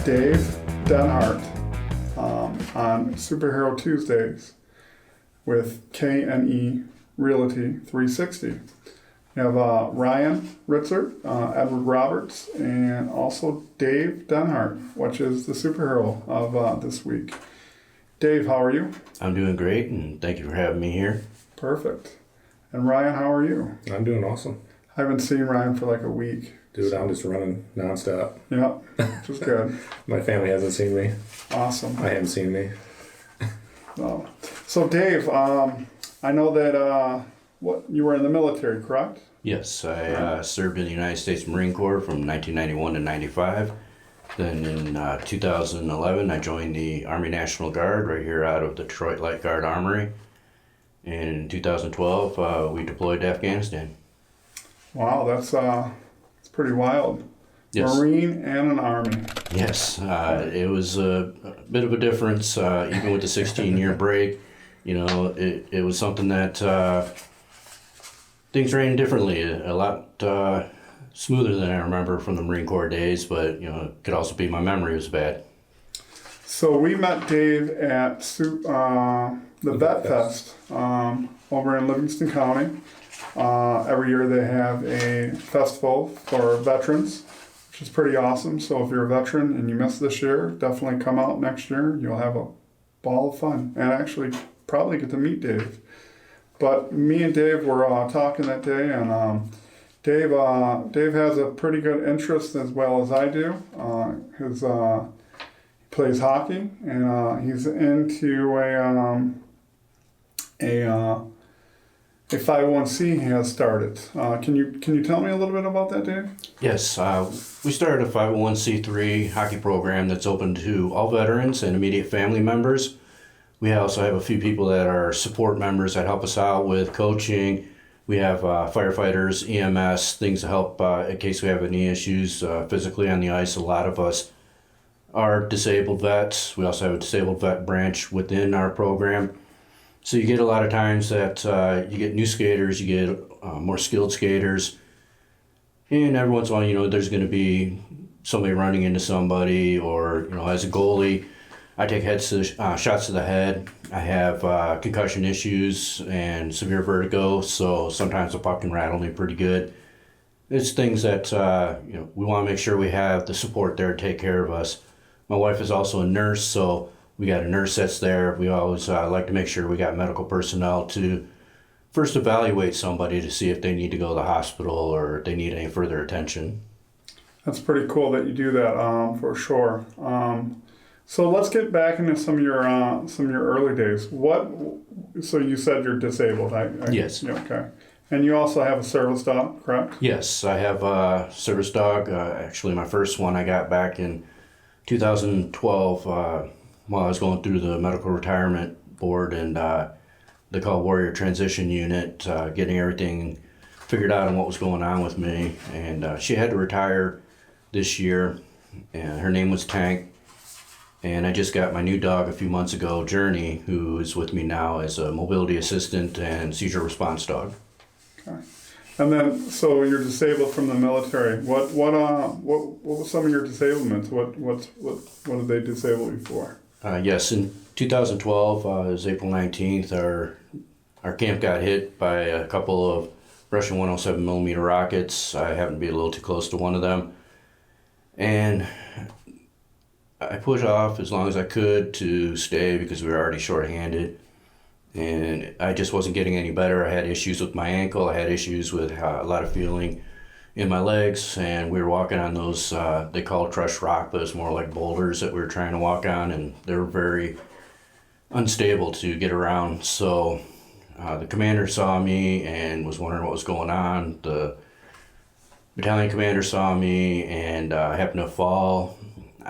Dave Denhardt on Superhero Tuesdays with KNE Realty 360. You have Ryan Ritzer, Edward Roberts, and also Dave Denhardt, which is the superhero of this week. Dave, how are you? I'm doing great, and thank you for having me here. Perfect. And Ryan, how are you? I'm doing awesome. I haven't seen Ryan for like a week. Dude, I'm just running nonstop. Yep, which is good. My family hasn't seen me. Awesome. I haven't seen me. No. So Dave, I know that you were in the military, correct? Yes, I served in the United States Marine Corps from 1991 to 95. Then in 2011, I joined the Army National Guard right here out of Detroit Light Guard Armory. And in 2012, we deployed to Afghanistan. Wow, that's pretty wild. Yes. Marine and an Army. Yes, it was a bit of a difference, even with the 16-year break. You know, it was something that things ran differently, a lot smoother than I remember from the Marine Corps days, but, you know, it could also be my memory was bad. So we met Dave at the Vet Fest over in Livingston County. Every year they have a festival for veterans, which is pretty awesome. So if you're a veteran and you missed this year, definitely come out next year. You'll have a ball of fun and actually probably get to meet Dave. But me and Dave were talking that day, and Dave has a pretty good interest as well as I do. He plays hockey, and he's into a 501c he has started. Can you tell me a little bit about that, Dave? Yes, we started a 501c3 hockey program that's open to all veterans and immediate family members. We also have a few people that are support members that help us out with coaching. We have firefighters, EMS, things to help in case we have any issues physically on the ice. A lot of us are disabled vets. We also have a disabled vet branch within our program. So you get a lot of times that you get new skaters, you get more skilled skaters, and every once in a while, you know, there's going to be somebody running into somebody, or, you know, as a goalie, I take shots to the head. I have concussion issues and severe vertigo, so sometimes the puck can rattle me pretty good. It's things that you know, we want to make sure we have the support there to take care of us. My wife is also a nurse, so we got a nurse that's there. We always like to make sure we got medical personnel to first evaluate somebody to see if they need to go to the hospital or if they need any further attention. That's pretty cool that you do that, for sure. So let's get back into some of your early days. So you said you're disabled. Yes. Yeah, okay. And you also have a service dog, correct? Yes, I have a service dog. Actually, my first one I got back in 2012 while I was going through the medical retirement board, and they call Warrior Transition Unit, getting everything figured out on what was going on with me. And she had to retire this year, and her name was Tank. And I just got my new dog a few months ago, Journey, who is with me now as a mobility assistant and seizure response dog. Okay. And then, so you're disabled from the military. What were some of your disablements? What did they disable you for? Yes, in 2012, it was April 19th, our camp got hit by a couple of Russian 107mm rockets. I happened to be a little too close to one of them. And I pushed off as long as I could to stay because we were already shorthanded. And I just wasn't getting any better. I had issues with my ankle. I had issues with a lot of feeling in my legs. And we were walking on those, they call it crushed rock, but it's more like boulders that we were trying to walk on. And they were very unstable to get around. So the commander saw me and was wondering what was going on. The battalion commander saw me, and I happened to fall.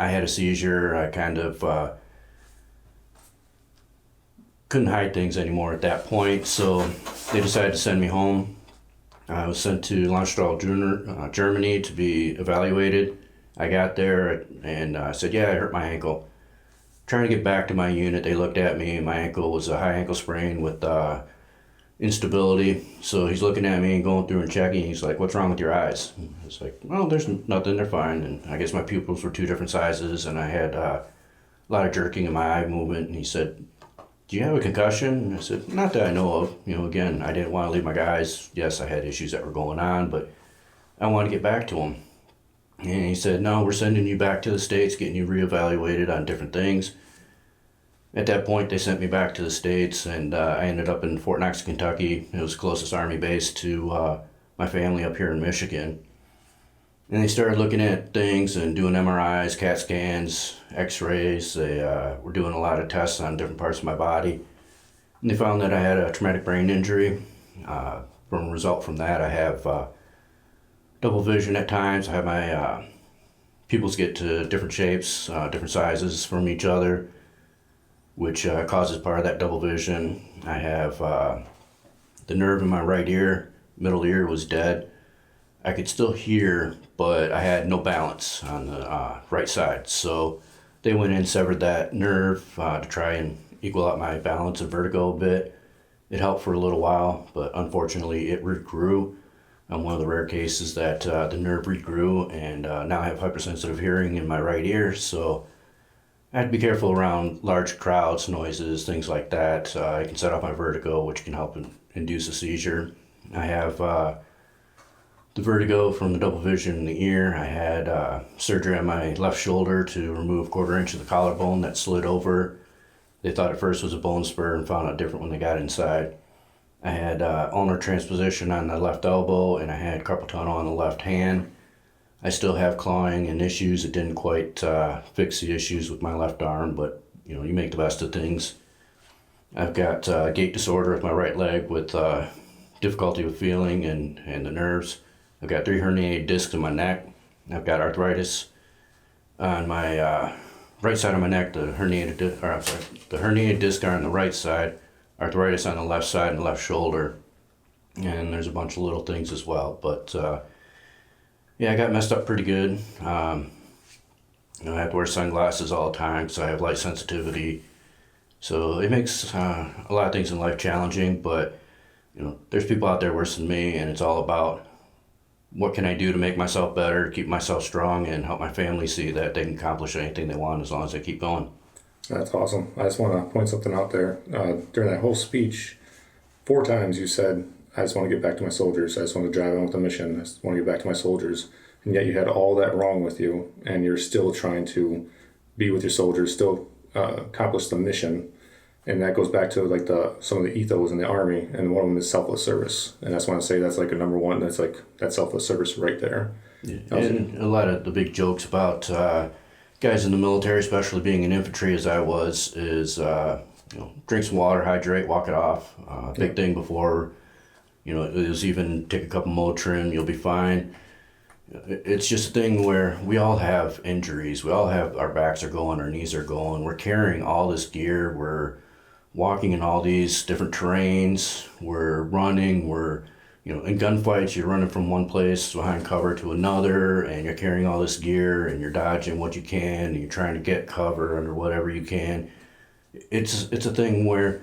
I had a seizure. I kind of couldn't hide things anymore at that point, so they decided to send me home. I was sent to Landstuhl, Germany to be evaluated. I got there and I said, yeah, I hurt my ankle. Trying to get back to my unit, they looked at me, and my ankle was a high ankle sprain with instability. So he's looking at me and going through and checking. He's like, "What's wrong with your eyes?" It's like, "Well, there's nothing. They're fine." And I guess my pupils were two different sizes, and I had a lot of jerking in my eye movement. And he said, "Do you have a concussion?" And I said, "Not that I know of." Again, I didn't want to leave my guys. Yes, I had issues that were going on, but I wanted to get back to them. And he said, "No, we're sending you back to the States, getting you reevaluated on different things." At that point, they sent me back to the States, and I ended up in Fort Knox, Kentucky. It was the closest Army base to my family up here in Michigan. And they started looking at things and doing MRIs, CAT scans, X-rays. They were doing a lot of tests on different parts of my body. And they found that I had a traumatic brain injury. From a result from that, I have double vision at times. I have my pupils get to different shapes, different sizes from each other, which causes part of that double vision. I have the nerve in my right ear, middle ear was dead. I could still hear, but I had no balance on the right side. So they went in, severed that nerve to try and equal out my balance and vertigo a bit. It helped for a little while, but unfortunately it regrew. I'm one of the rare cases that the nerve regrew, and now I have hypersensitive hearing in my right ear. So I have to be careful around large crowds, noises, things like that. I can set off my vertigo, which can help induce a seizure. I have the vertigo from the double vision in the ear. I had surgery on my left shoulder to remove 1/4 inch of the collarbone that slid over. They thought at first it was a bone spur and found out different when they got inside. I had ulnar transposition on the left elbow, and I had carpal tunnel on the left hand. I still have clawing and issues. It didn't quite fix the issues with my left arm, but you make the best of things. I've got gait disorder with my right leg with difficulty with feeling and the nerves. I've got 3 herniated discs in my neck. I've got arthritis on my right side of my neck. The herniated discs are on the right side, arthritis on the left side and left shoulder, and there's a bunch of little things as well. But yeah, I got messed up pretty good. I have to wear sunglasses all the time because I have light sensitivity. So it makes a lot of things in life challenging, but there's people out there worse than me, and it's all about what can I do to make myself better, keep myself strong, and help my family see that they can accomplish anything they want as long as they keep going. That's awesome. I just want to point something out there. During that whole speech, 4 times you said, "I just want to get back to my soldiers. I just want to drive on with the mission. I just want to get back to my soldiers." And yet you had all that wrong with you, and you're still trying to be with your soldiers, still accomplish the mission. And that goes back to like some of the ethos in the Army, and one of them is selfless service. And that's why I say that's like a number one. That's like that selfless service right there. Yeah. And a lot of the big jokes about guys in the military, especially being in infantry as I was, is drink some water, hydrate, walk it off. Big thing before, it was even take a couple Motrin, you'll be fine. It's just a thing where we all have injuries. We all have, our backs are going, our knees are going. We're carrying all this gear. We're walking in all these different terrains. We're running. We're, in gunfights, you're running from one place behind cover to another, and you're carrying all this gear, and you're dodging what you can, and you're trying to get cover under whatever you can. It's a thing where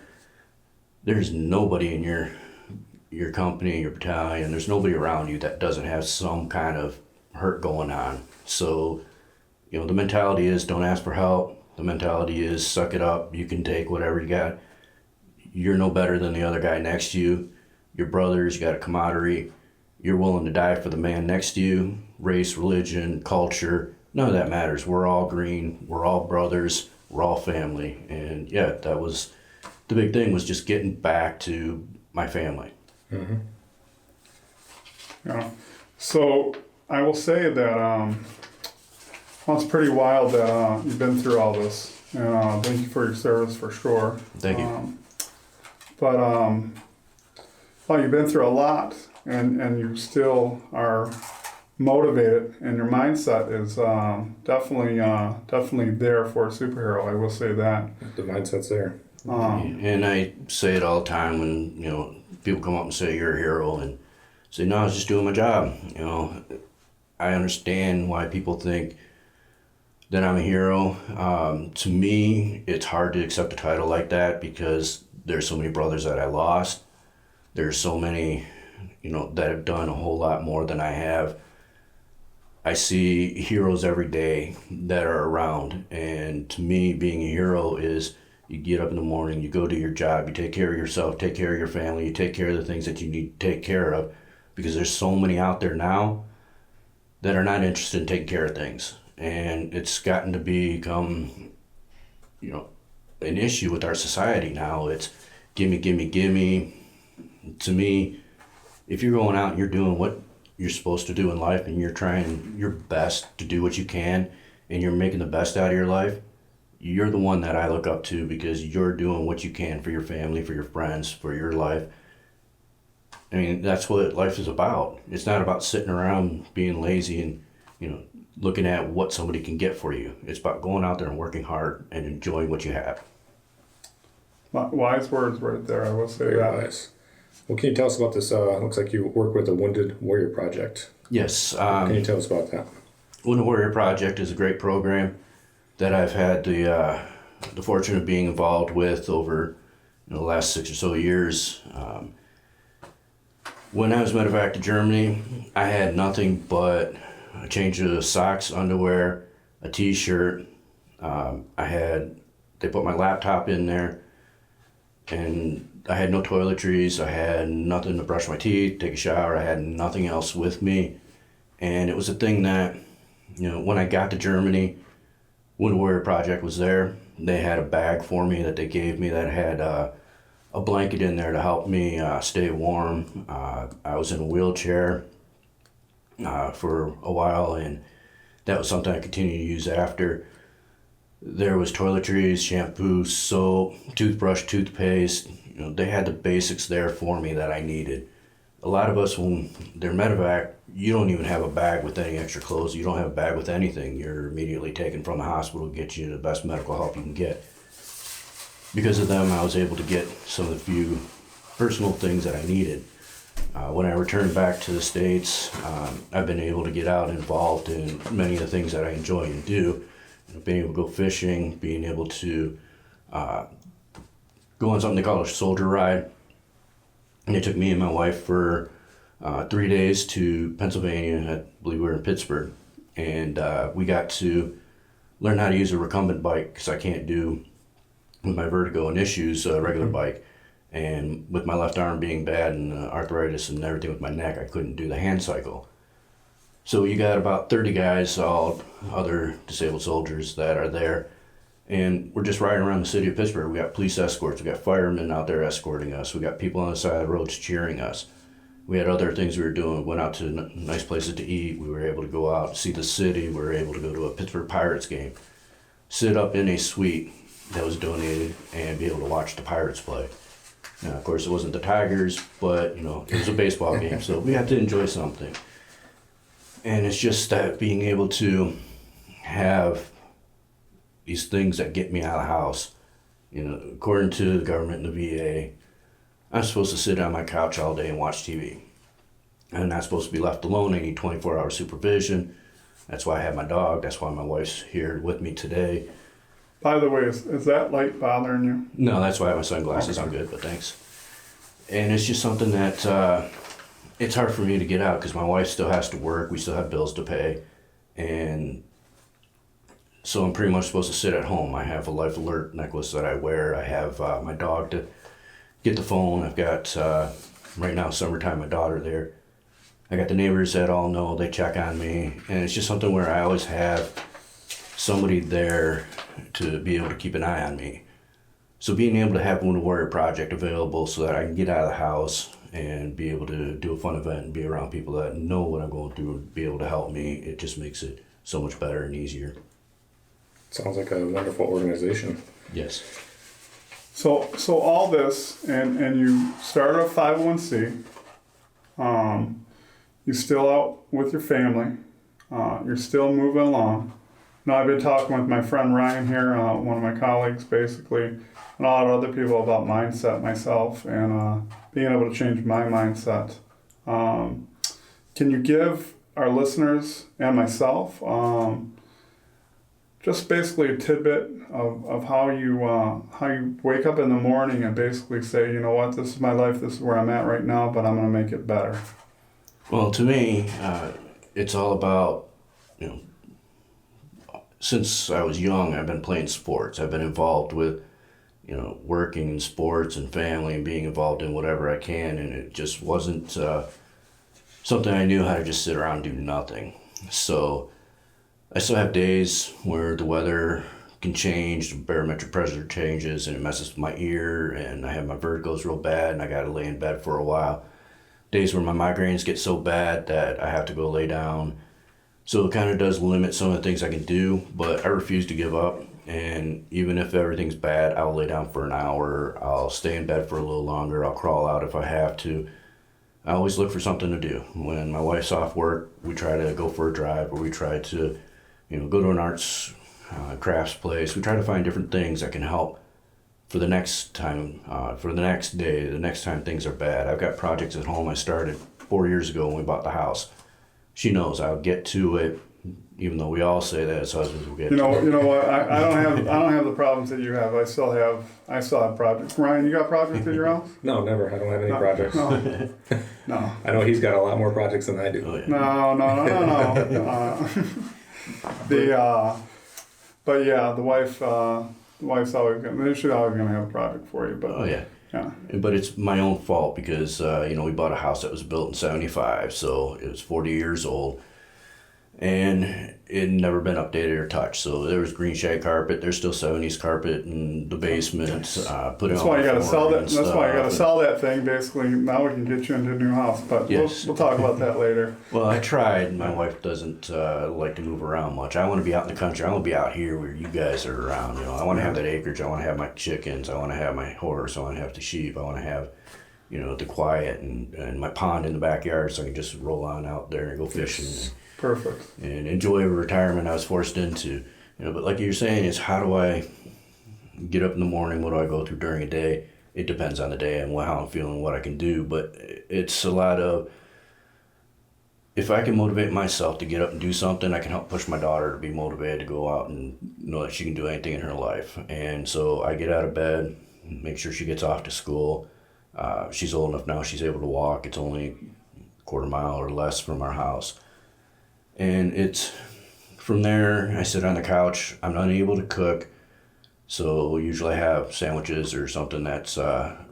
there's nobody in your company, your battalion, there's nobody around you that doesn't have some kind of hurt going on. So, the mentality is don't ask for help. The mentality is suck it up. You can take whatever you got. You're no better than the other guy next to you. You're brothers, you got a camaraderie. You're willing to die for the man next to you. Race, religion, culture, none of that matters. We're all green. We're all brothers. We're all family. And yeah, that was the big thing, was just getting back to my family. Mm-hmm. Yeah. So I will say that it's pretty wild that you've been through all this. And thank you for your service for sure. Thank you. Well, you've been through a lot, and you still are motivated, and your mindset is definitely there for a superhero. I will say that. The mindset's there. And I say it all the time when people come up and say you're a hero, and say no, I was just doing my job. I understand why people think that I'm a hero. To me, it's hard to accept a title like that because there's so many brothers that I lost. There's so many, that have done a whole lot more than I have. I see heroes every day that are around, and to me, being a hero is you get up in the morning, you go do your job, you take care of yourself, take care of your family, you take care of the things that you need to take care of, because there's so many out there now that are not interested in taking care of things. And it's gotten to become, an issue with our society now. It's gimme, gimme, gimme. To me, if you're going out and you're doing what you're supposed to do in life and you're trying your best to do what you can and you're making the best out of your life, you're the one that I look up to, because you're doing what you can for your family, for your friends, for your life. I mean, that's what life is about. It's not about sitting around being lazy and, looking at what somebody can get for you. It's about going out there and working hard and enjoying what you have. Wise words right there, I will say Very that. wise. Well, can you tell us about this? Looks like you work with the Wounded Warrior Project. Yes. Can you tell us about that? Wounded Warrior Project is a great program that I've had the fortune of being involved with over the last 6 or so years. When I was medevac to Germany, I had nothing but a change of socks, underwear, a t-shirt. They put my laptop in there, and I had no toiletries. I had nothing to brush my teeth, take a shower. I had nothing else with me. And it was a thing that, when I got to Germany, Wounded Warrior Project was there. They had a bag for me that they gave me that had a blanket in there to help me stay warm. I was in a wheelchair for a while, and that was something I continued to use after. There was toiletries, shampoo, soap, toothbrush, toothpaste. They had the basics there for me that I needed. A lot of us, when they're medevac, you don't even have a bag with any extra clothes. You don't have a bag with anything. You're immediately taken from the hospital to get you the best medical help you can get. Because of them, I was able to get some of the few personal things that I needed. When I returned back to the States, I've been able to get out involved in many of the things that I enjoy and do. Being able to go fishing, being able to go on something they call a soldier ride. And they took me and my wife for 3 days to Pennsylvania. I believe we were in Pittsburgh. And we got to learn how to use a recumbent bike, because I can't do, with my vertigo and issues, a regular bike. And with my left arm being bad and arthritis and everything with my neck, I couldn't do the hand cycle. So you got about 30 guys, all other disabled soldiers that are there. And we're just riding around the city of Pittsburgh. We got police escorts, we got firemen out there escorting us, we got people on the side of the roads cheering us. We had other things we were doing. We went out to nice places to eat. We were able to go out and see the city. We were able to go to a Pittsburgh Pirates game, sit up in a suite that was donated, and be able to watch the Pirates play. Now, of course, it wasn't the Tigers, but it was a baseball game, so we had to enjoy something. And it's just that being able to have these things that get me out of the house. According to the government and the VA, I'm supposed to sit on my couch all day and watch TV. I'm not supposed to be left alone. I need 24-hour supervision. That's why I have my dog. That's why my wife's here with me today. By the way, is that light bothering you? No, that's why I have my sunglasses. I'm good, but thanks. And it's just something that it's hard for me to get out, because my wife still has to work. We still have bills to pay. And so I'm pretty much supposed to sit at home. I have a life alert necklace that I wear. I have my dog to get the phone. I've got, right now, summertime, my daughter there. I got the neighbors that all know, they check on me. And it's just something where I always have somebody there to be able to keep an eye on me. So being able to have Wounded Warrior Project available so that I can get out of the house and be able to do a fun event and be around people that know what I'm going through and be able to help me, it just makes it so much better and easier. Sounds like a wonderful organization. Yes. So all this, and you started a 501c. You're still out with your family. You're still moving along. Now, I've been talking with my friend Ryan here, one of my colleagues, basically, and a lot of other people about mindset myself and being able to change my mindset. Can you give our listeners and myself just basically a tidbit of how you wake up in the morning and basically say, you know what, this is my life, this is where I'm at right now, but I'm going to make it better. Well, to me, it's all about, you know, since I was young, I've been playing sports. I've been involved with, you know, working in sports and family and being involved in whatever I can, and it just wasn't something I knew how to just sit around and do nothing. So I still have days where the weather can change, the barometric pressure changes, and it messes with my ear, and I have my vertigos real bad, and I got to lay in bed for a while. Days where my migraines get so bad that I have to go lay down. So it kind of does limit some of the things I can do, but I refuse to give up. And even if everything's bad, I'll lay down for an hour. I'll stay in bed for a little longer. I'll crawl out if I have to. I always look for something to do. When my wife's off work, we try to go for a drive, or we try to, you know, go to an arts crafts place. We try to find different things that can help for the next time, for the next day, the next time things are bad. I've got projects at home I started 4 years ago when we bought the house. She knows I'll get to it, even though we all say that as husbands will get to it. You know what? I don't have the problems that you have. I still have projects. Ryan, you got projects at your house? No, never. I don't have any projects. No. No. I know he's got a lot more projects than I do. Oh, yeah. No. But yeah, the wife's always gonna have a project for you. But Oh, yeah. yeah. But it's my own fault because, you know, we bought a house that was built in 75, so it was 40 years old. And it had never been updated or touched. So there was green shag carpet. There's still 70s carpet in the basement. That's why you got to sell that. That's why you got to sell that thing. Basically, now we can get you into a new house. But Yes. we'll talk about that later. Well, I tried. My wife doesn't like to move around much. I want to be out in the country. I want to be out here where you guys are around. You know, I want to have that acreage. I want to have my chickens. I want to have my horse. I want to have the sheep. I want to have, you know, the quiet and my pond in the backyard, so I can just roll on out there and go fishing. Perfect. And enjoy a retirement I was forced into. You know, but like you're saying, is how do I get up in the morning? What do I go through during a day? It depends on the day and how I'm feeling, what I can do. But it's a lot of, if I can motivate myself to get up and do something, I can help push my daughter to be motivated to go out and know that she can do anything in her life. And so I get out of bed, make sure she gets off to school. She's old enough now, she's able to walk. It's only a quarter mile or less from our house. And it's from there, I sit on the couch. I'm unable to cook, so usually I have sandwiches or something that's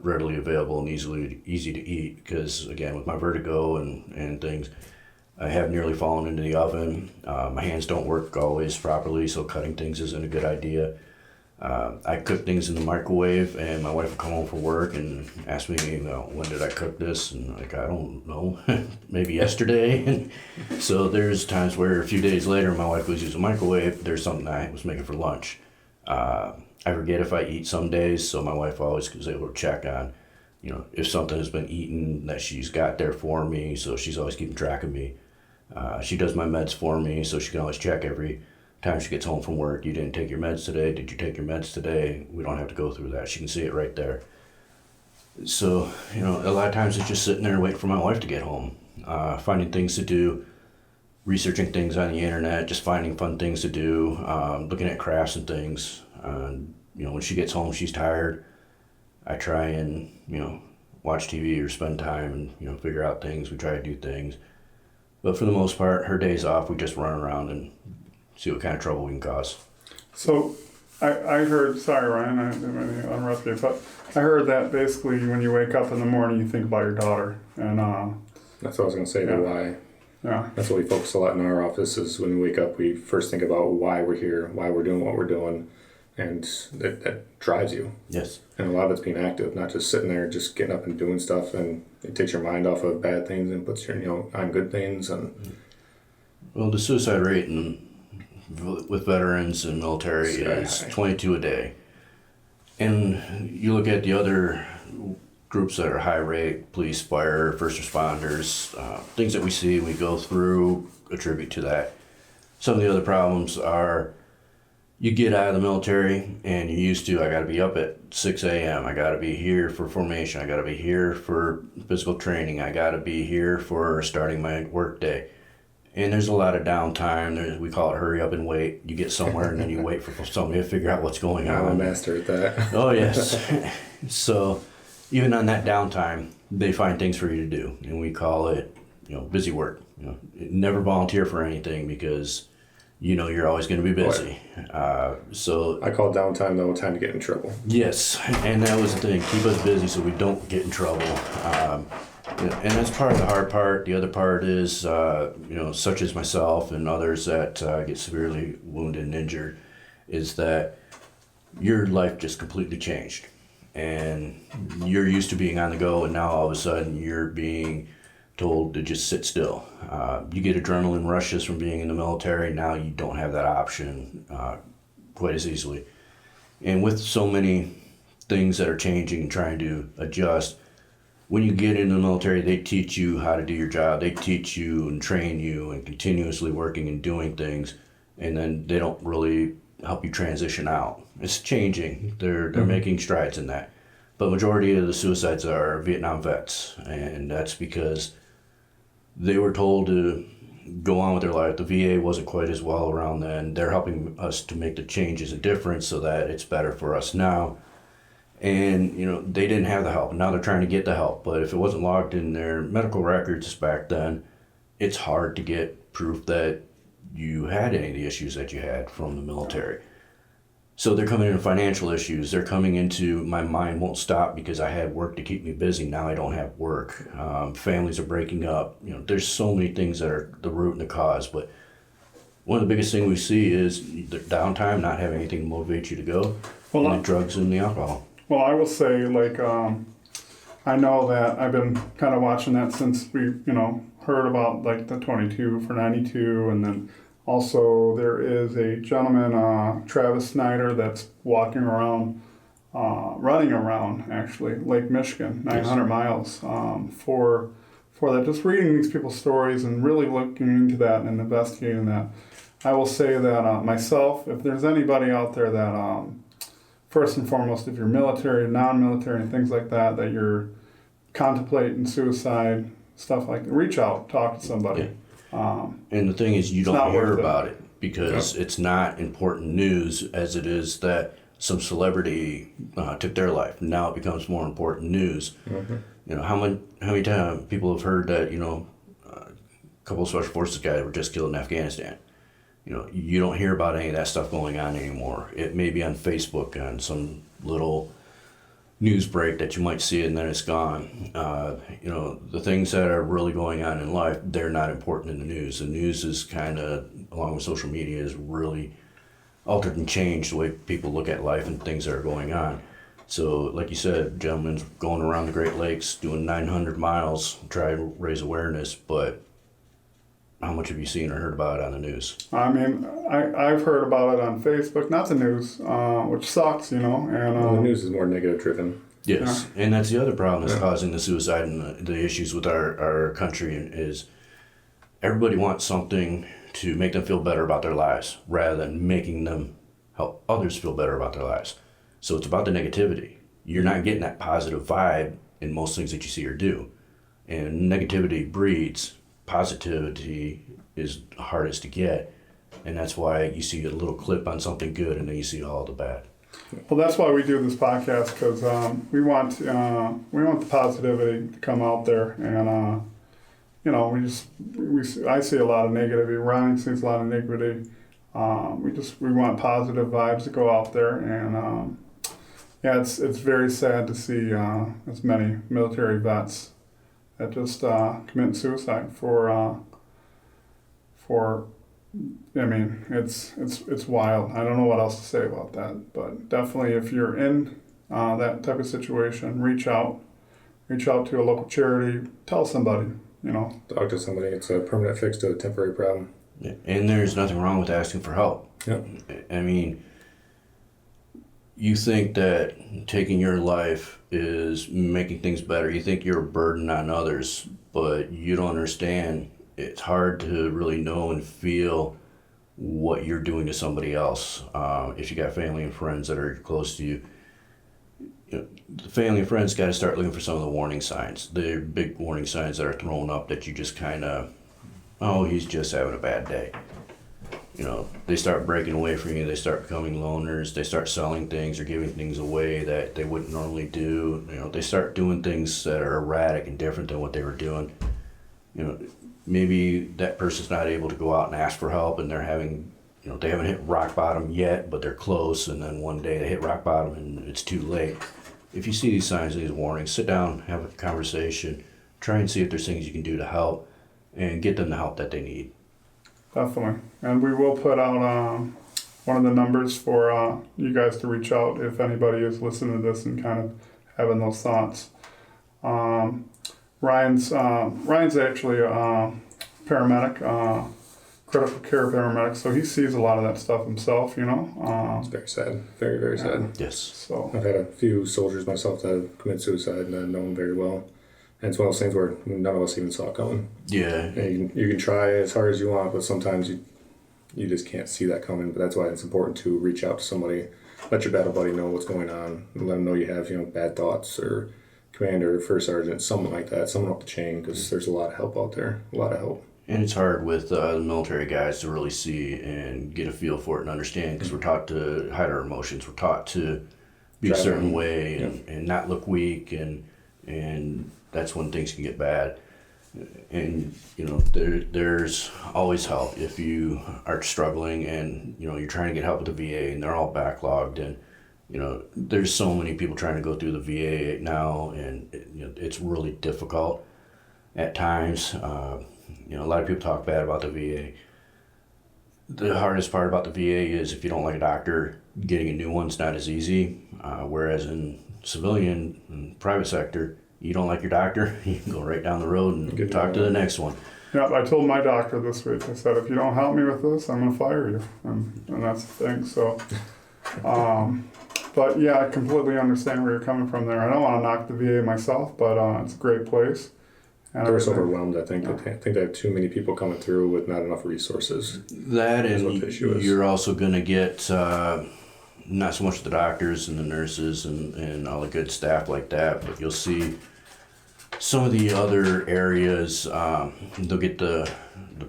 readily available and easy to eat. Because again, with my vertigo and things, I have nearly fallen into the oven. My hands don't work always properly, so cutting things isn't a good idea. I cook things in the microwave, and my wife will come home from work and ask me, you know, when did I cook this? And like, I don't know, maybe yesterday. So there's times where a few days later, my wife goes use the microwave. There's something I was making for lunch. I forget if I eat some days, so my wife always is able to check on, you know, if something has been eaten that she's got there for me. So she's always keeping track of me. She does my meds for me, so she can always check every time she gets home from work. You didn't take your meds today. Did you take your meds today? We don't have to go through that. She can see it right there. So, you know, a lot of times it's just sitting there waiting for my wife to get home, finding things to do, researching things on the internet, just finding fun things to do, looking at crafts and things. You know, when she gets home, she's tired. I try and, you know, watch TV or spend time and, you know, figure out things. We try to do things. But for the most part, her days off, we just run around and see what kind of trouble we can cause. So I heard, sorry Ryan, I didn't mean to interrupt you, but I heard that basically when you wake up in the morning, you think about your daughter. And that's what I was going to say. Yeah. Why? Yeah. That's what we focus a lot in our office is when we wake up, we first think about why we're here, why we're doing what we're doing. And that drives you. Yes. And a lot of it's being active, not just sitting there, just getting up and doing stuff. And it takes your mind off of bad things and puts your, you know, on good things. And well, the suicide rate with veterans and military is 22 a day. And you look at the other groups that are high rate, police, fire, first responders, things that we see, we go through, attribute to that. Some of the other problems are you get out of the military and you're used to, I got to be up at 6 a.m. I got to be here for formation. I got to be here for physical training. I got to be here for starting my work day. And there's a lot of downtime. We call it hurry up and wait. You get somewhere and then you wait for somebody to figure out what's going on. I'm a master at that. Oh, yes. So even on that downtime, they find things for you to do. And we call it, busy work. Never volunteer for anything because you're always going to be busy. So I call downtime though time to get in trouble. yes, and that was the thing. Keep us busy so we don't get in trouble. And that's part of the hard part. The other part is, such as myself and others that get severely wounded and injured, is that your life just completely changed. And you're used to being on the go, and now all of a sudden you're being told to just sit still. You get adrenaline rushes from being in the military. Now you don't have that option quite as easily. And with so many things that are changing and trying to adjust, when you get into the military, they teach you how to do your job. They teach you and train you and continuously working and doing things. And then they don't really help you transition out. It's changing. They're making strides in that. But majority of the suicides are Vietnam vets. And that's because they were told to go on with their life. The VA wasn't quite as well around then. They're helping us to make the changes and difference so that it's better for us now. And, they didn't have the help. Now they're trying to get the help. But if it wasn't logged in their medical records back then, it's hard to get proof that you had any of the issues that you had from the military. So they're coming into financial issues. They're coming into my mind won't stop because I had work to keep me busy. Now I don't have work. Families are breaking up. There's so many things that are the root and the cause. But one of the biggest things we see is the downtime, not having anything to motivate you to go, and the drugs and the alcohol. Well, I will say, I know that I've been kind of watching that since we, heard about the 22 for 92, and then also there is a gentleman, Travis Snyder, that's running around actually Lake Michigan, 900 miles, for that. Just reading these people's stories and really looking into that and investigating that. I will say that myself, if there's anybody out there that first and foremost, if you're military, non-military, and things like that, that you're contemplating suicide, stuff like that, reach out, talk to somebody. Yeah. And the thing is, you don't hear about it because it's not important news as it is that some celebrity took their life. Now it becomes more important news. Mm-hmm. How many times people have heard that, a couple of special forces guys were just killed in Afghanistan. You don't hear about any of that stuff going on anymore. It may be on Facebook, on some little news break that you might see and then it's gone. The things that are really going on in life, they're not important in the news. The news is kind of, along with social media, is really altered and changed the way people look at life and things that are going on. So, like you said, gentlemen's going around the Great Lakes doing 900 miles, try to raise awareness, but how much have you seen or heard about it on the news? I mean, I've heard about it on Facebook, not the news, which sucks, and the news is more negative driven. Yes, and that's the other problem that's causing the suicide and the issues with our country is everybody wants something to make them feel better about their lives rather than making them help others feel better about their lives. So it's about the negativity. You're not getting that positive vibe in most things that you see or do. And negativity breeds positivity is hardest to get, and that's why you see a little clip on something good and then you see all the bad. Well, that's why we do this podcast, because we want the positivity to come out there, and I see a lot of negativity. Ronnie sees a lot of negativity. We want positive vibes to go out there, and it's very sad to see as many military vets that just commit suicide it's wild. I don't know what else to say about that, but definitely if you're in that type of situation, reach out to a local charity, tell somebody, Talk to somebody. It's a permanent fix to a temporary problem. Yeah. And there's nothing wrong with asking for help. Yep. I mean, you think that taking your life is making things better. You think you're a burden on others, but you don't understand. It's hard to really know and feel what you're doing to somebody else. If you got family and friends that are close to you, the family and friends got to start looking for some of the warning signs. The big warning signs that are thrown up that you just kind of oh, he's just having a bad day. You know, they start breaking away from you, they start becoming loners, they start selling things or giving things away that they wouldn't normally do. You know, they start doing things that are erratic and different than what they were doing. You know, maybe that person's not able to go out and ask for help, and they're having, you know, they haven't hit rock bottom yet, but they're close, and then one day they hit rock bottom and it's too late. If you see these signs, these warnings, sit down, have a conversation, try and see if there's things you can do to help, and get them the help that they need. Definitely. And we will put out one of the numbers for you guys to reach out if anybody is listening to this and kind of having those thoughts. Ryan's actually a paramedic, critical care paramedic, so he sees a lot of that stuff himself, you know. It's very sad. Very, very sad. Yes. So I've had a few soldiers myself that have committed suicide and I know them very well. And it's one of those things where none of us even saw it coming. Yeah. And you can try as hard as you want, but sometimes you just can't see that coming. But that's why it's important to reach out to somebody, let your battle buddy know what's going on, and let them know you have, you know, bad thoughts, or commander, first sergeant, someone like that, someone up the chain, because there's a lot of help out there, a lot of help. And it's hard with the military guys to really see and get a feel for it and understand, because we're taught to hide our emotions. We're taught to be a certain way and not look weak, and that's when things can get bad. And you know, there's always help if you are struggling and you know you're trying to get help with the VA and they're all backlogged, and you know there's so many people trying to go through the VA now, and you know it's really difficult at times. You know, a lot of people talk bad about the VA. The hardest part about the VA is if you don't like a doctor, getting a new one's not as easy. Whereas in civilian and private sector, you don't like your doctor, you can go right down the road and talk to the next one. yeah, I told my doctor this week, I said, if you don't help me with this, I'm gonna fire you, and that's the thing. So, but yeah, I completely understand where you're coming from there. I don't want to knock the VA myself, but it's a great place. And They're so overwhelmed, I think. I think they have too many people coming through with not enough resources. That, and what the issue is. you're also going to get not so much the doctors and the nurses and all the good staff like that, but you'll see some of the other areas, they'll get the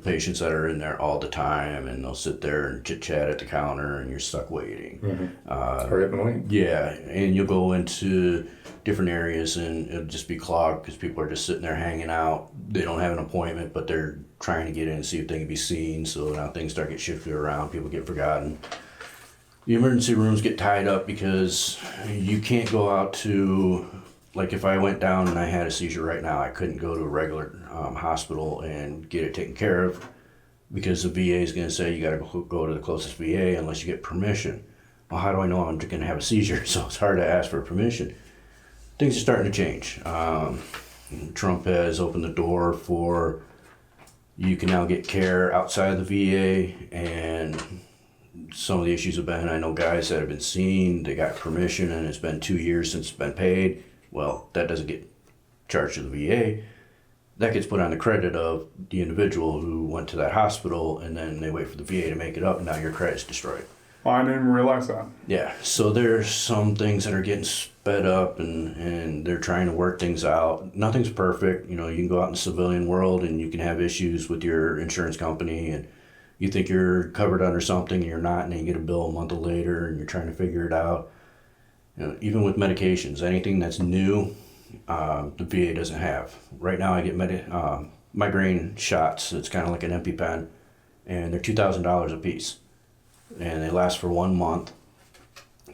patients that are in there all the time, and they'll sit there and chit-chat at the counter, and you're stuck waiting. Hurry up and wait. Yeah, and you'll go into different areas and it'll just be clogged because people are just sitting there hanging out. They don't have an appointment, but they're trying to get in and see if they can be seen. So now things start getting shifted around. People get forgotten. The emergency rooms get tied up because you can't go out to, like if I went down and I had a seizure right now, I couldn't go to a regular hospital and get it taken care of because the VA is going to say you got to go to the closest VA unless you get permission. Well, how do I know I'm going to have a seizure? So it's hard to ask for permission. Things are starting to change. Trump has opened the door for you can now get care outside of the VA, and some of the issues have been, I know guys that have been seen, they got permission and it's been 2 years since it's been paid. Well, that doesn't get charged to the VA. That gets put on the credit of the individual who went to that hospital, and then they wait for the VA to make it up, and now your credit's destroyed. Well, I didn't even realize that. Yeah, so there's some things that are getting sped up, and they're trying to work things out. Nothing's perfect. You know, you can go out in the civilian world and you can have issues with your insurance company, and you think you're covered under something and you're not, and then you get a bill a month later and you're trying to figure it out. You know, even with medications, anything that's new, the VA doesn't have. Right now I get migraine shots. It's kind of like an EpiPen, and they're $2,000 a piece. And they last for 1 month,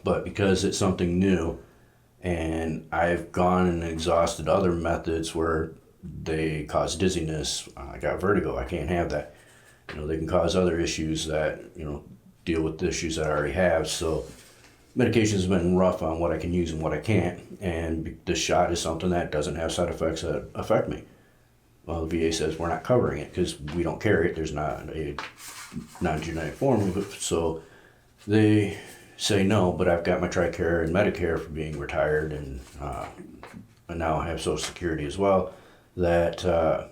but because it's something new, and I've gone and exhausted other methods where they cause dizziness, I got vertigo, I can't have that. You know, they can cause other issues that, you know, deal with the issues that I already have. So medication has been rough on what I can use and what I can't, and this shot is something that doesn't have side effects that affect me. Well, the VA says we're not covering it because we don't carry it. There's not a non-genetic form of it. So they say no, but I've got my TRICARE and Medicare for being retired, and now I have Social Security as well, that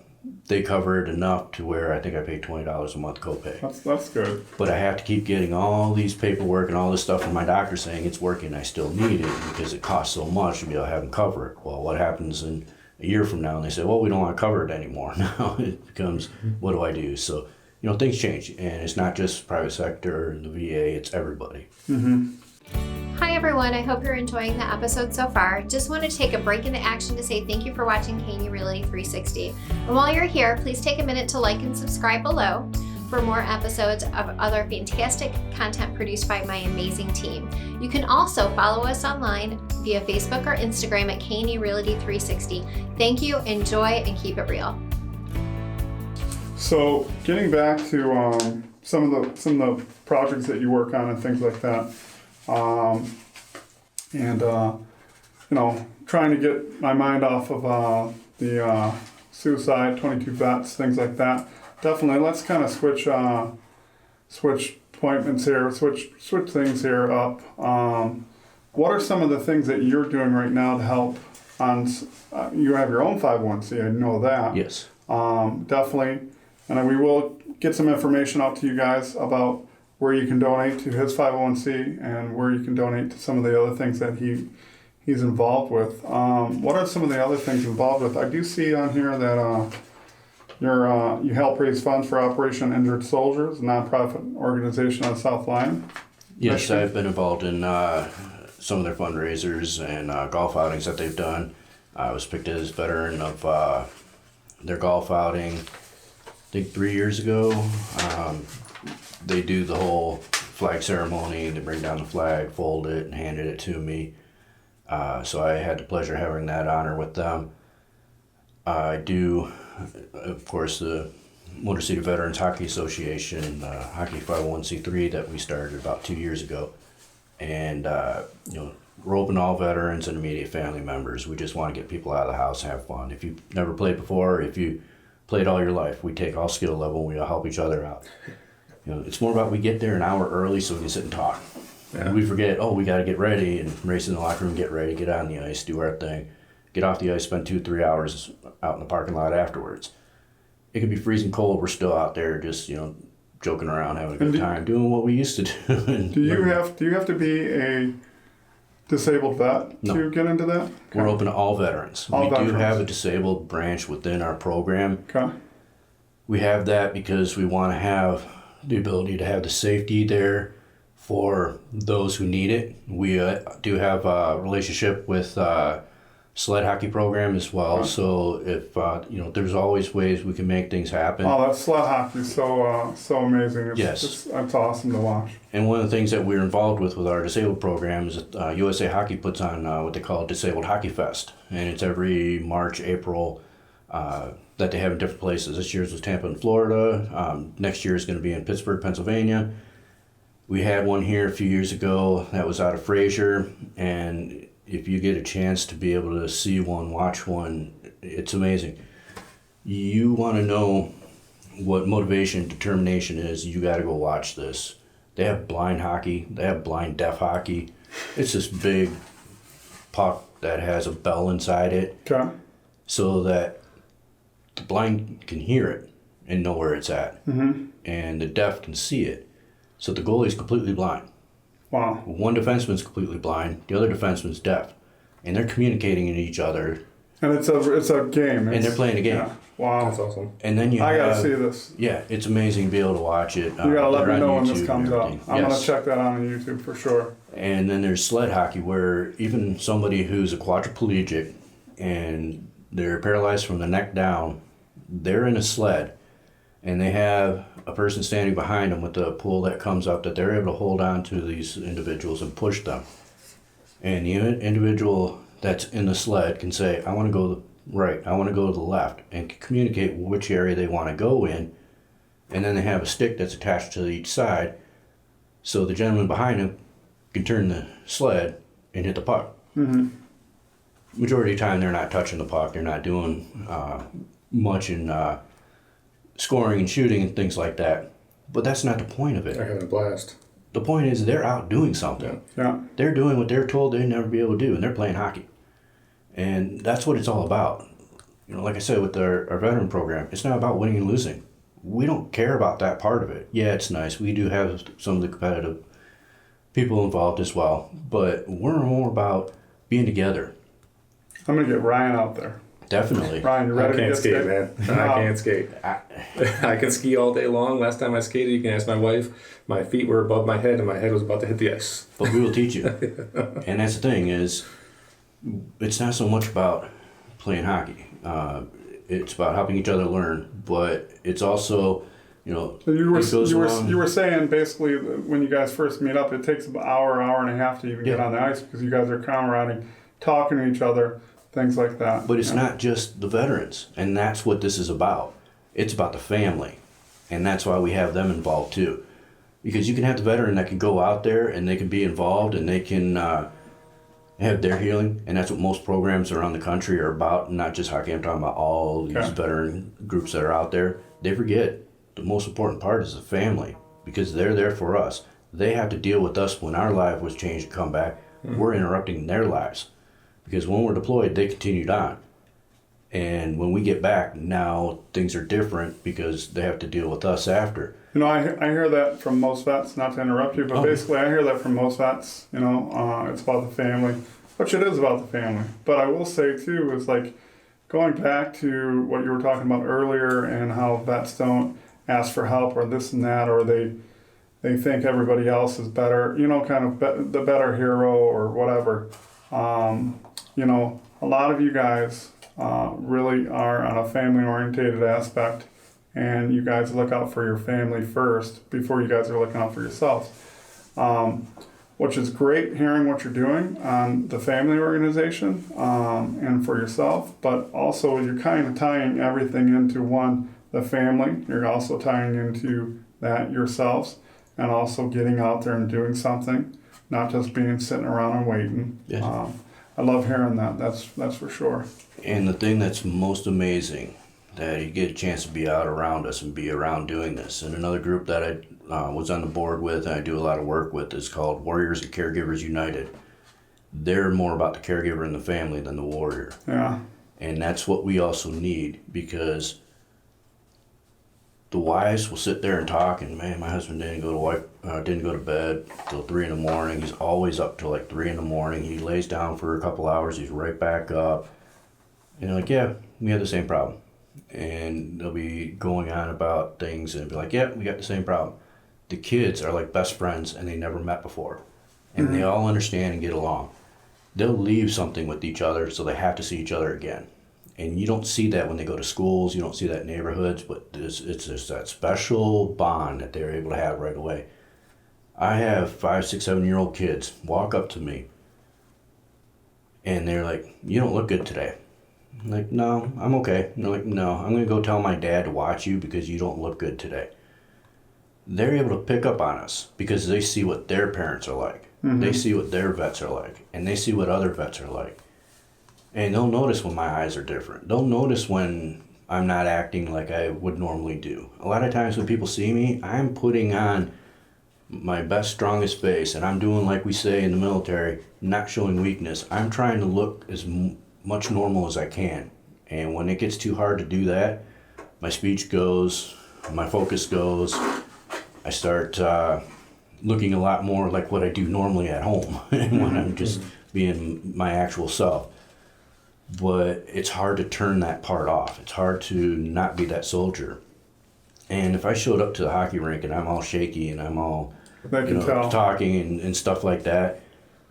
they cover it enough to where I think I pay $20 a month copay. That's good. But I have to keep getting all these paperwork and all this stuff from my doctor saying it's working. I still need it because it costs so much to be able to have them cover it. Well, what happens in a year from now and they say, well, we don't want to cover it anymore. Now it becomes, what do I do? So, things change, and it's not just private sector, the VA, it's everybody. Hi everyone, I hope you're enjoying the episode so far. Just want to take a break into action to say thank you for watching KNE Realty 360. And while you're here, please take a minute to like and subscribe below for more episodes of other fantastic content produced by my amazing team. You can also follow us online via Facebook or Instagram at KNE Realty 360. Thank you, enjoy, and keep it real. So getting back to some of the projects that you work on and things like that, trying to get my mind off of the suicide, 22 vets, things like that. Definitely, let's kind of switch appointments here, switch things here up. What are some of the things that you're doing right now to help on? You have your own 501c, I know that. Yes. Definitely. And we will get some information out to you guys about where you can donate to his 501c and where you can donate to some of the other things that he's involved with. What are some of the other things involved with? I do see on here that you help raise funds for Operation Injured Soldiers, a nonprofit organization on South Lyon. Yes, Michigan. I've been involved in some of their fundraisers and golf outings that they've done. I was picked as veteran of their golf outing, I think 3 years ago. They do the whole flag ceremony. They bring down the flag, fold it, and handed it to me. So I had the pleasure of having that honor with them. I do, of course, the Motor City Veterans Hockey Association, Hockey 501c3 that we started about 2 years ago. And, we're open to all veterans and immediate family members. We just want to get people out of the house and have fun. If you've never played before, if you played all your life, we take all skill level and we all help each other out. It's more about we get there an hour early so we can sit and talk. Yeah. We forget, we got to get ready and race in the locker room, get ready, get on the ice, do our thing. Get off the ice, spend 2-3 hours out in the parking lot afterwards. It could be freezing cold. We're still out there just, joking around, having a good time, doing what we used to do. Do you have to be a disabled vet to get into that? Okay. We're open to all veterans. We do have a disabled branch within our program. Okay. We have that because we want to have the ability to have the safety there for those who need it. We do have a relationship with sled hockey program as well. Okay. So if there's always ways we can make things happen. Oh, that sled hockey is so amazing. Yes, it's awesome to watch. And one of the things that we're involved with our disabled program is that USA Hockey puts on what they call Disabled Hockey Fest, and it's every March, April. That they have in different places. This year's was Tampa in Florida. Next year is going to be in Pittsburgh, Pennsylvania. We had one here a few years ago that was out of Fraser, and if you get a chance to be able to see one, watch one, it's amazing. You want to know what motivation, determination is, you got to go watch this. They have blind hockey. They have blind deaf hockey. It's this big puck that has a bell inside it. Okay. So that the blind can hear it and know where it's at. Mm-hmm. And the deaf can see it. So the goalie's completely blind. Wow. One defenseman's completely blind, the other defenseman's deaf. And they're communicating with each other. And it's a game. And they're playing a game. Yeah. Wow. That's awesome. And then I gotta see this. Yeah, it's amazing to be able to watch it. You gotta let me know when this YouTube comes up. I'm gonna check that out on YouTube for sure. And then there's sled hockey where even somebody who's a quadriplegic and they're paralyzed from the neck down, they're in a sled and they have a person standing behind them with a pole that comes up that they're able to hold on to these individuals and push them. And the individual that's in the sled can say, I want to go right, I want to go to the left, and can communicate which area they want to go in. And then they have a stick that's attached to each side, so the gentleman behind him can turn the sled and hit the puck. Mm-hmm. Majority of the time, they're not touching the puck. They're not doing much in scoring and shooting and things like that. But that's not the point of it. They're having a blast. The point is they're out doing something. Yeah. They're doing what they're told they'd never be able to do, and they're playing hockey. And that's what it's all about. Like I said, with our veteran program, it's not about winning and losing. We don't care about that part of it. Yeah, it's nice. We do have some of the competitive people involved as well, but we're more about being together. I'm gonna get Ryan out there. Definitely. Ryan, you I ready to can't get skate, skated? man. I can't skate. I- I can ski all day long. Last time I skated, you can ask my wife, my feet were above my head and my head was about to hit the ice. But we will teach you. And that's the thing is, it's not so much about playing hockey. It's about helping each other learn, but it's also, you know, So you it goes along- were saying basically that when you guys first meet up, it takes about an hour and a half to even get Yeah. on the ice because you guys are camaradeing, talking to each other, things like that. But it's Yeah. not just the veterans, and that's what this is about. It's about the family, and that's why we have them involved too. Because you can have the veteran that can go out there and they can be involved and they can have their healing, and that's what most programs around the country are about. Not just hockey. I'm talking about all these Okay. veteran groups that are out there. They forget the most important part is the family, because they're there for us. They have to deal with us when our life was changed to come back. We're interrupting their lives, because when we're deployed, they continued on. And when we get back, now things are different because they have to deal with us after. You know, I hear that from most vets, not to interrupt you, but Oh. basically I hear that from most vets, you know, it's about the family, which it is about the family. But I will say too, is like going back to what you were talking about earlier and how vets don't ask for help or this and that, or they think everybody else is better, you know, kind of the better hero or whatever. You know, a lot of you guys really are on a family orientated aspect, and you guys look out for your family first before you guys are looking out for yourselves, which is great hearing what you're doing on the family organization and for yourself, but also you're kind of tying everything into one, the family. You're also tying into that yourselves and also getting out there and doing something, not just being sitting around and waiting. Yeah. I love hearing that. That's for sure. And the thing that's most amazing, that you get a chance to be out around us and be around doing this. And another group that I was on the board with and I do a lot of work with is called Warriors and Caregivers United. They're more about the caregiver and the family than the warrior. Yeah. And that's what we also need, because the wives will sit there and talk, and man, my husband didn't go to bed till 3 a.m. He's always up till like 3 a.m. He lays down for a couple hours, he's right back up. And you're like, yeah, we have the same problem. And they'll be going on about things and be like, yeah, we got the same problem. The kids are like best friends and they never met before. And they all understand and get along. They'll leave something with each other, so they have to see each other again. And you don't see that when they go to schools, you don't see that in neighborhoods, but it's just that special bond that they're able to have right away. I have 5, 6, 7-year-old kids walk up to me and they're like, you don't look good today. I'm like, no, I'm okay. And they're like, no, I'm going to go tell my dad to watch you because you don't look good today. They're able to pick up on us because they see what their parents are like. Mm-hmm. They see what their vets are like, and they see what other vets are like. And they'll notice when my eyes are different. They'll notice when I'm not acting like I would normally do. A lot of times when people see me, I'm putting on my best, strongest face, and I'm doing like we say in the military, not showing weakness. I'm trying to look as much normal as I can. And when it gets too hard to do that, my speech goes, my focus goes. I start looking a lot more like what I do normally at home when I'm just being my actual self. But it's hard to turn that part off. It's hard to not be that soldier. And if I showed up to the hockey rink and I'm all shaky and I'm all talking and stuff like that,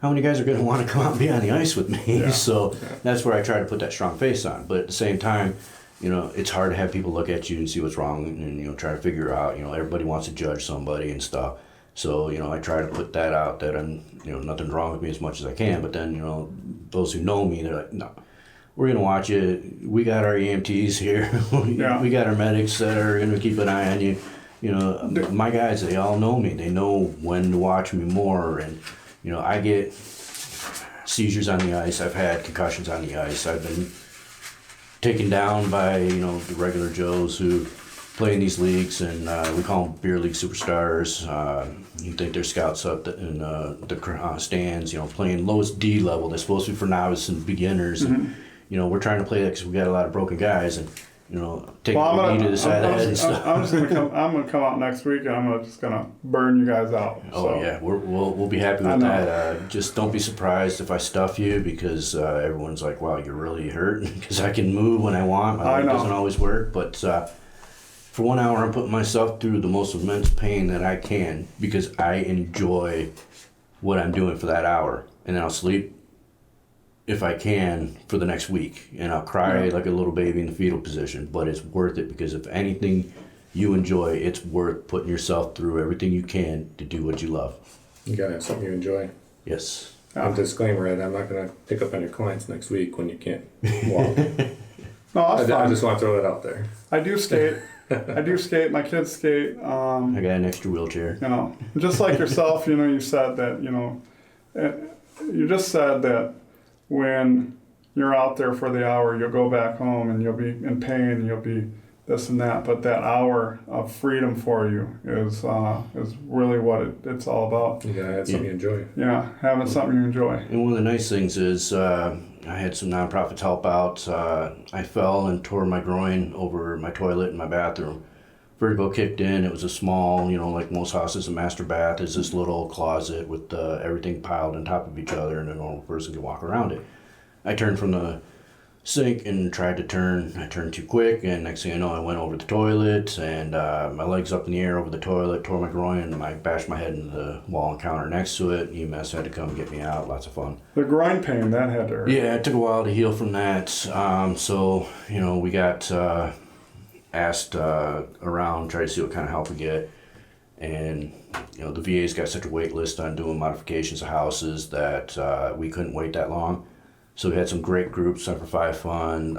how many guys are going to want to come out and be on the ice with me? Yeah. So that's where I try to put that strong face on. But at the same time, it's hard to have people look at you and see what's wrong and try to figure out, everybody wants to judge somebody and stuff. So, I try to put that out that I'm, nothing's wrong with me as much as I can. But then, those who know me, they're like, no, we're going to watch it. We got our EMTs here. We got our medics that are going to keep an eye on you. My guys, they all know me. They know when to watch me more. And, I get seizures on the ice. I've had concussions on the ice. I've been taken down by, the regular Joes who play in these leagues, and we call them beer league superstars. You think they're scouts up in the stands, playing lowest D level. They're supposed to be for novice and beginners. Mm-hmm. And, we're trying to play that because we got a lot of broken guys, and take Well, the knee to the side of the head and stuff. I'm just gonna come out next week and I'm just gonna burn you guys out. Oh so. yeah, we'll be happy I with know. that. Just don't be surprised if I stuff you because everyone's like, "Wow, you're really hurt," because I can move when I want. My leg know. doesn't always work, but for 1 hour, I'm putting myself through the most immense pain that I can because I enjoy what I'm doing for that hour, and then I'll sleep if I can for the next week, and I'll cry like a little baby in the fetal position, but it's worth it because if anything you enjoy, it's worth putting yourself through everything you can to do what you love. You gotta have something you enjoy. Yes. And disclaimer that I'm not gonna pick up on your clients next week when you can't walk. No, that's I fine. just want to throw that out there. I do skate. I do skate. My kids skate. I got an extra wheelchair. Just like yourself, you said that, you just said that when you're out there for the hour, you'll go back home and you'll be in pain, you'll be this and that, but that hour of freedom for you is really what it's all about. You gotta have something you enjoy. Yeah, having something you enjoy. And one of the nice things is I had some nonprofits help out. I fell and tore my groin over my toilet in my bathroom. Vertigo kicked in. It was a small, like most houses, a master bath is this little closet with everything piled on top of each other, and a normal person can walk around it. I turned from the sink and tried to turn. I turned too quick, and next thing I know, I went over the toilet, and my legs up in the air over the toilet, tore my groin, and I bashed my head into the wall and counter next to it. EMS had to come get me out. Lots of fun. The groin pain, that had to hurt. Yeah, it took a while to heal from that. So, we got asked around, tried to see what kind of help we get. And, the VA's got such a wait list on doing modifications of houses that we couldn't wait that long. So we had some great groups, Center for 5 Fund,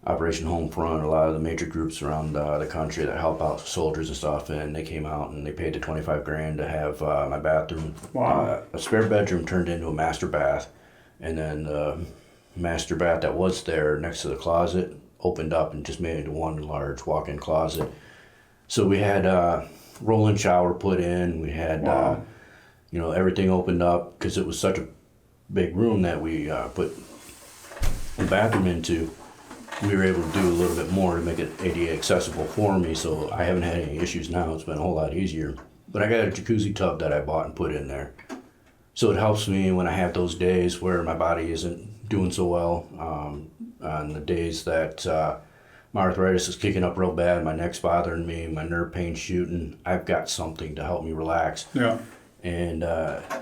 Operation Homefront, a lot of the major groups around the country that help out soldiers and stuff, and they came out and they paid the $25,000 to have my bathroom, a spare bedroom turned into a master bath, and then the master bath that was there next to the closet opened up and just made it into one large walk-in closet. So we had roll-in shower put in, we had everything opened up because it was such a big room that we put a bathroom into. We were able to do a little bit more to make it ADA accessible for me, so I haven't had any issues now. It's been a whole lot easier. But I got a jacuzzi tub that I bought and put in there. So it helps me when I have those days where my body isn't doing so well. On the days that my arthritis is kicking up real bad, my neck's bothering me, my nerve pain's shooting, I've got something to help me relax. Yeah. And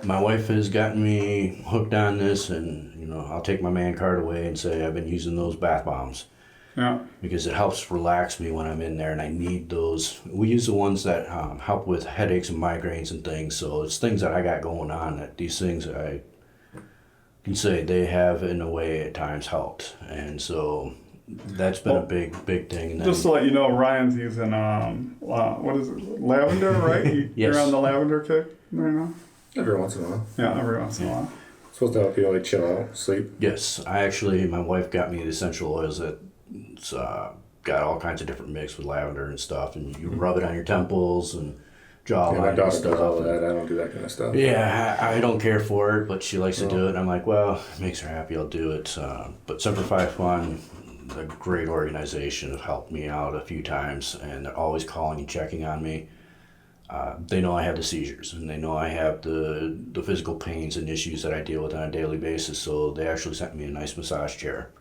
my wife has gotten me hooked on this, and I'll take my man card away and say I've been using those bath bombs. Yeah. Because it helps relax me when I'm in there, and I need those. We use the ones that help with headaches and migraines and things. So it's things that I got going on that these things I can say they have in a way at times helped, and so that's been a big thing. And then, Just to let you know, Ryan's using what is it, lavender, right? Yes. You're on the lavender kick right now. Every once in a while. Yeah, every once in a while. It's supposed to help you like chill out, sleep. Yes, my wife got me the essential oils that's got all kinds of different mix with lavender and stuff, and you rub it on your temples and jawline. Yeah, my daughter and does all of stuff. that. I don't do that kind of stuff. Yeah, I don't care for it, but she likes to do it. And I'm like, well, it makes her happy, I'll do it. But Semper Fi Fun, a great organization, have helped me out a few times, and they're always calling and checking on me. They know I have the seizures, and they know I have the physical pains and issues that I deal with on a daily basis, so they actually sent me a nice massage chair.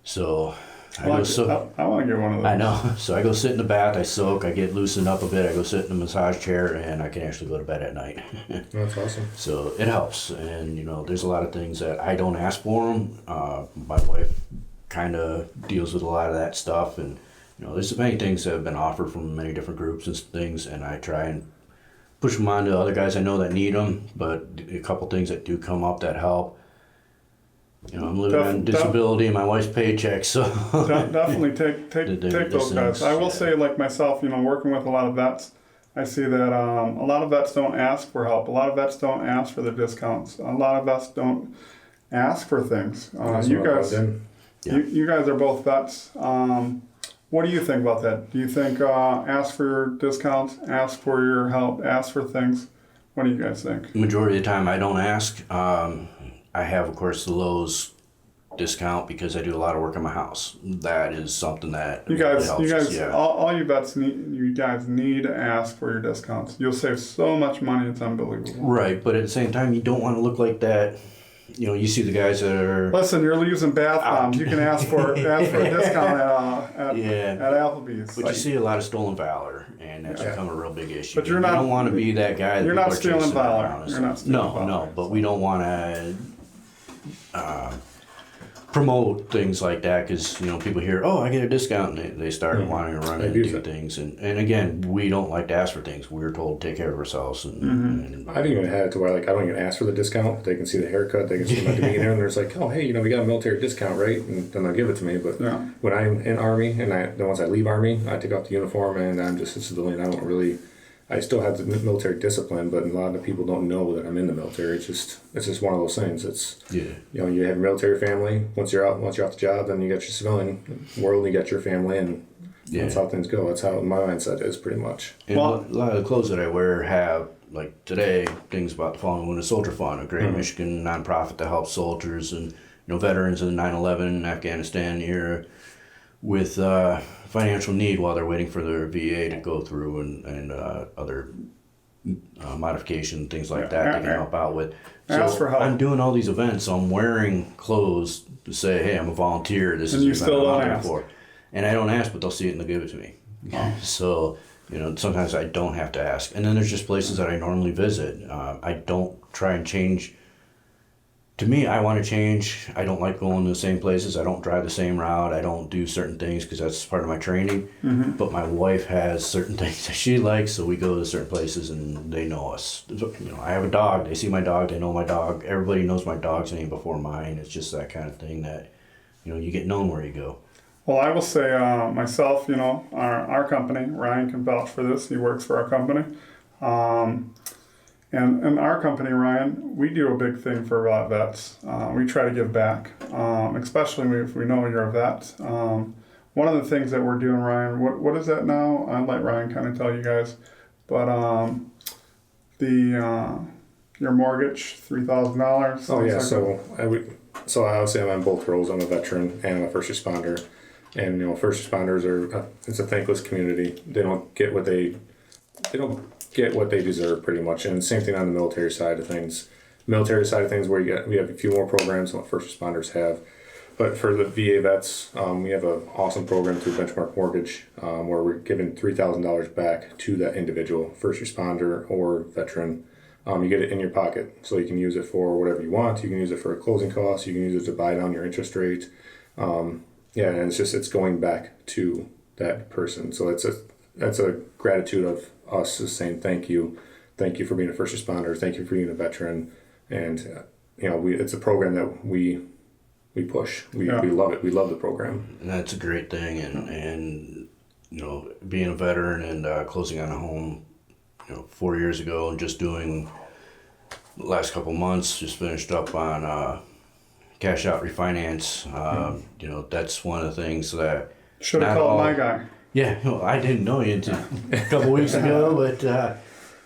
So I want to get one of those. I know. So I go sit in the bath, I soak, I get loosened up a bit, I go sit in the massage chair, and I can actually go to bed at night. That's awesome. So it helps, and there's a lot of things that I don't ask for them. My wife kind of deals with a lot of that stuff, and there's many things that have been offered from many different groups and things, and I try and push them on to other guys I know that need them, but a couple things that do come up that help. I'm living on disability and my wife's paycheck, so Definitely take those guys. I will say, like myself, working with a lot of vets, I see that a lot of vets don't ask for help. A lot of vets don't ask for the discounts. A lot of vets don't ask for things. You guys are both vets. What do you think about that? Do you think ask for your discounts, ask for your help, ask for things? What do you guys think? Majority of the time I don't ask. I have, of course, the Lowe's discount because I do a lot of work on my house. That is something that You really guys, helps us, all you vets you guys need to ask for your discounts. You'll save so much money, it's unbelievable. Right, but at the same time, you don't want to look like that. You know, you see the guys that are. Listen, you're using bath bombs. You can ask for a discount at Applebee's. But you see a lot of stolen Valor, and that's become a real big issue. But you don't want to be that guy. That you're not stealing Valor. You're not stealing Valor. No, but we don't want to promote things like that because, you know, people hear, oh, I get a discount, and they start wanting to run and do things. And again, we don't like to ask for things. We're told to take care of ourselves. And I've even had it to where, like, I don't even ask for the discount. They can see the haircut. They can see my demeanor. And there's like, oh, hey, you know, we got a military discount, right? And then they'll give it to me. But when I'm in Army and once I leave Army, I take off the uniform and I'm just a civilian. I still have the military discipline, but a lot of people don't know that I'm in the military. It's just one of those things. You know, you have a military family. Once you're off the job, then you got your civilian world, and you got your family, and that's how things go. That's how my mindset is pretty much. And a lot of the clothes that I wear have, like today, things about the Fallen Wounded Soldier Fund, a great Michigan nonprofit that helps soldiers and, you know, veterans in the 9/11 Afghanistan era with financial need while they're waiting for their VA to go through and other modification, things like that they can help out with. Ask for help. I'm doing all these events, so I'm wearing clothes to say, hey, I'm a volunteer. This is you the event still I'm don't looking ask. for. And I don't ask, but they'll see it and they'll give it to me. So, you know, sometimes I don't have to ask. And then there's just places that I normally visit. I don't try and change. To me, I want to change. I don't like going to the same places. I don't drive the same route. I don't do certain things because that's part of my training. But my wife has certain things that she likes, so we go to certain places and they know us. You know, I have a dog. They see my dog. They know my dog. Everybody knows my dog's name before mine. It's just that kind of thing that, you know, you get known where you go. Well, I will say myself, you know, our company, Ryan can vouch for this. He works for our company. And in our company, Ryan, we do a big thing for vets. We try to give back, especially if we know you're a vet. One of the things that we're doing, Ryan, what is that now? I'll let Ryan kind of tell you guys. But your mortgage, $3,000. Oh yeah, so obviously I'm on both roles. I'm a veteran and I'm a first responder, and you know, first responders it's a thankless community. They don't get what they deserve pretty much. And same thing on the military side of things. Military side of things where we have a few more programs than what first responders have. But for the VA vets, we have an awesome program through Benchmark Mortgage where we're giving $3,000 back to that individual, first responder or veteran. You get it in your pocket, so you can use it for whatever you want. You can use it for a closing cost. You can use it to buy down your interest rate. And it's going back to that person. So that's a gratitude of us is saying thank you for being a first responder, thank you for being a veteran, and you know, it's a program that we push. We love it. We love the program. And that's a great thing. And you know, being a veteran and closing on a home, you know, 4 years ago, and just doing the last couple months, just finished up on cash out refinance. You know, that's one of the things that should have called my guy. Yeah, well, I didn't know you until a couple weeks ago, but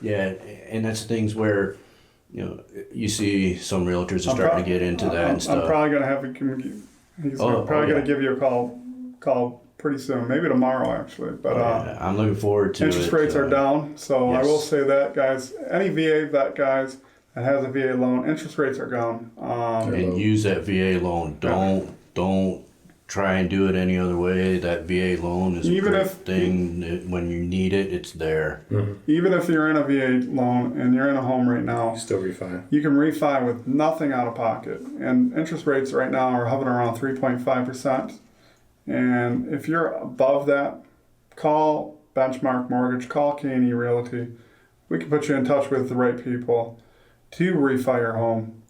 and that's things where, you know, you see some realtors are starting to get into that and stuff. I'm probably gonna have gonna give you a call pretty soon, maybe tomorrow actually. But I'm looking forward to interest rates are down, so yes. I will say that, guys. Any VA vet guys that has a VA loan, interest rates are down. And use that VA loan. Don't try and do it any other way. That VA loan is a great thing. When you need it, it's there. Mm-hmm. Even if you're in a VA loan and you're in a home right now, still refi. You can refi with nothing out of pocket. And interest rates right now are hovering around 3.5%. And if you're above that, call Benchmark Mortgage, call KNE Realty. We can put you in touch with the right people to refi your home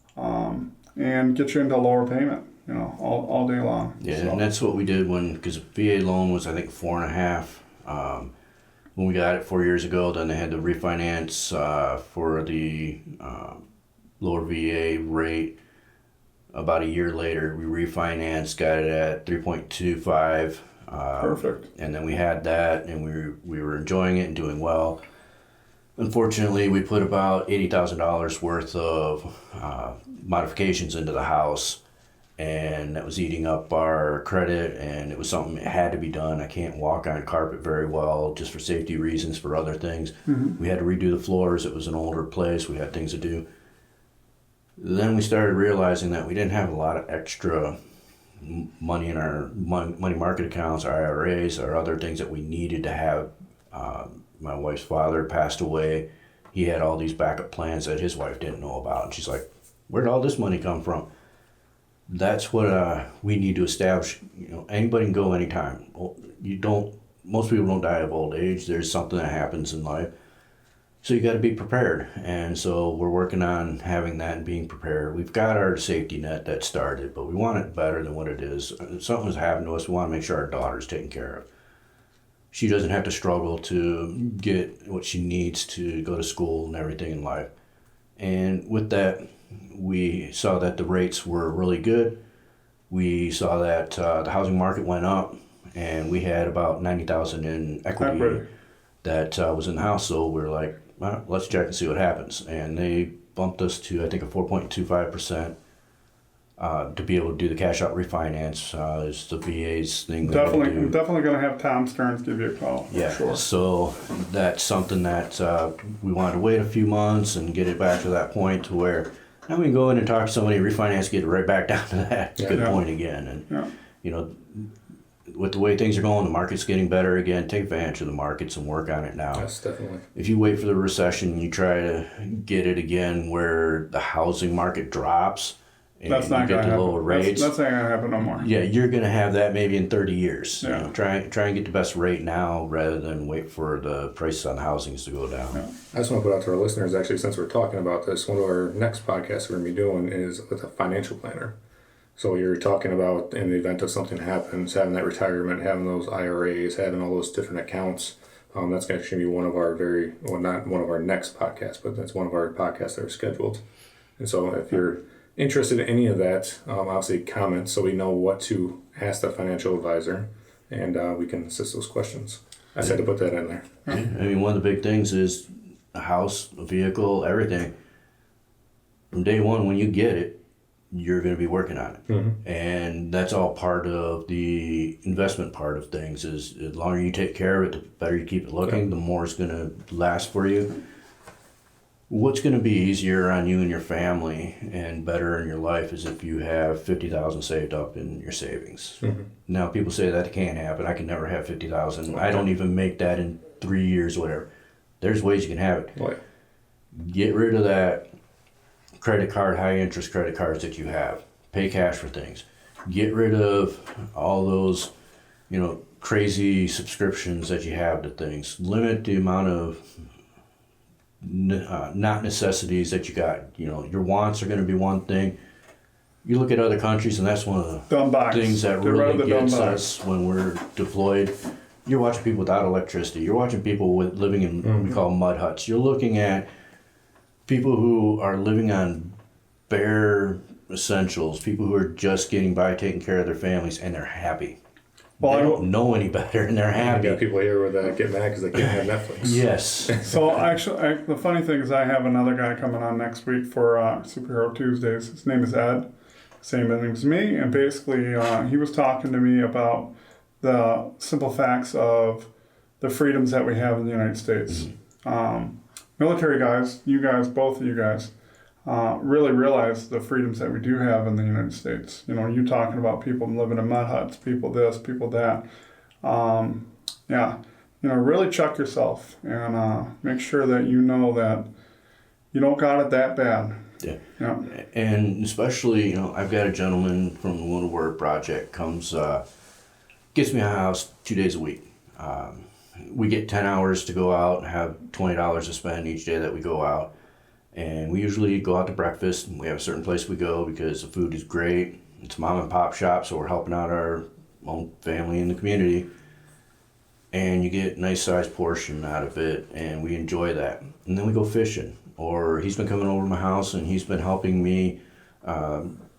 and get you into a lower payment. You know, all day long. Yeah, so. And that's what we did because VA loan was, I think, 4.5. When we got it 4 years ago, then they had to refinance for the lower VA rate. About a year later, we refinanced, got it at 3.25. Perfect. And then we had that, and we were enjoying it and doing well. Unfortunately, we put about $80,000 worth of modifications into the house. and that was eating up our credit, and it was something that had to be done. I can't walk on carpet very well just for safety reasons, for other things. We had to redo the floors. It was an older place. We had things to do. Then we started realizing that we didn't have a lot of extra money in our money market accounts, our IRAs, or other things that we needed to have. My wife's father passed away. He had all these backup plans that his wife didn't know about. And she's like, where did all this money come from? That's what we need to establish. Anybody can go anytime. Most people don't die of old age. There's something that happens in life. So you got to be prepared. And so we're working on having that and being prepared. We've got our safety net that started, but we want it better than what it is. If something's happened to us, we want to make sure our daughter's taken care of. She doesn't have to struggle to get what she needs to go to school and everything in life. And with that, we saw that the rates were really good. We saw that the housing market went up, and we had about $90,000 in equity that was in the house. So we're like, well, let's check and see what happens. And they bumped us to, I think, a 4.25%. To be able to do the cash out refinance is the VA's thing. Definitely going to have Tom Stearns give you a call. Yeah, sure. So that's something that we wanted to wait a few months and get it back to that point to where now we can go in and talk to somebody, refinance, get it right back down to that good point again. And with the way things are going, the market's getting better again. Take advantage of the markets and work on it now. Yes, definitely. If you wait for the recession and you try to get it again where the housing market drops, and that's not going to happen. Lower rates. That's not going to happen no more. Yeah, you're going to have that maybe in 30 years. Yeah. Try and get the best rate now rather than wait for the prices on the housings to go down. Yeah. I just want to put out to our listeners, actually, since we're talking about this, one of our next podcasts we're going to be doing is with a financial planner. So you're talking about, in the event of something happens, having that retirement, having those IRAs, having all those different accounts. That's actually be one of our not one of our next podcasts, but that's one of our podcasts that are scheduled. And so if you're interested in any of that, obviously comment so we know what to ask the financial advisor, and we can assist those questions. I just had to put that in there. Yeah. I mean, one of the big things is a house, a vehicle, everything. From day one, when you get it, you're going to be working on it. Mm-hmm. And that's all part of the investment part of things. Is the longer you take care of it, the better you keep it looking, the more it's going to last for you. What's going to be easier on you and your family and better in your life is if you have $50,000 saved up in your savings. Mm-hmm. Now, people say that can't happen. I can never have $50,000. Okay. I don't even make that in 3 years, whatever. There's ways you can have it. Oh, yeah. Get rid of that credit card, high interest credit cards that you have. Pay cash for things. Get rid of all those, crazy subscriptions that you have to things. Limit the amount of not necessities that you got. Your wants are going to be one thing. You look at other countries, and that's one of the things that really gets us when we're deployed. You're watching people without electricity. You're watching people living in what we call mud huts. You're looking at people who are living on bare essentials, people who are just getting by, taking care of their families, and they're happy. Well, they don't know any better, and they're happy. You got people here that get mad because they can't have Netflix. Yes. So actually, the funny thing is I have another guy coming on next week for Superhero Tuesdays. His name is Ed, same name as me, and basically he was talking to me about the simple facts of the freedoms that we have in the United States. Mm-hmm. Military guys, both of you guys, really realize the freedoms that we do have in the United States. You talking about people living in mud huts, people this, people that. Really check yourself and make sure that you know that you don't got it that bad. Yeah. And especially, I've got a gentleman from the Wounded Warrior Project gets me a house 2 days a week. We get 10 hours to go out and have $20 to spend each day that we go out. And we usually go out to breakfast. We have a certain place we go because the food is great. It's a mom and pop shop, so we're helping out our own family in the community. And you get a nice sized portion out of it, and we enjoy that. And then we go fishing. Or he's been coming over to my house, and he's been helping me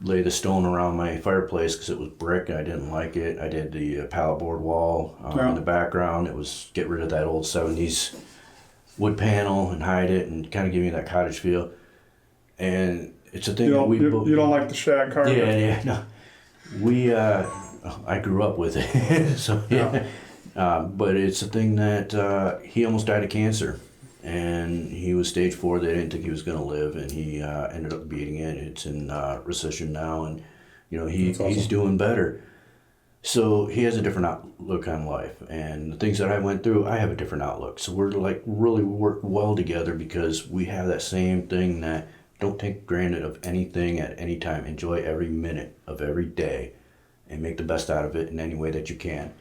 lay the stone around my fireplace because it was brick and I didn't like it. I did the pallet board wall in the background. It was get rid of that old 70s wood panel and hide it and kind of give me that cottage feel. And it's a thing you don't like the shag carpet? Yeah, no. I grew up with it, so yeah. But it's a thing that he almost died of cancer, and he was stage 4. They didn't think he was going to live, and he ended up beating it. It's in recession now, and That's awesome. he's doing better. So he has a different outlook on life, and the things that I went through, I have a different outlook. So we're like really work well together because we have that same thing that don't take granted of anything at any time. Enjoy every minute of every day, and make the best out of it in any way that you can.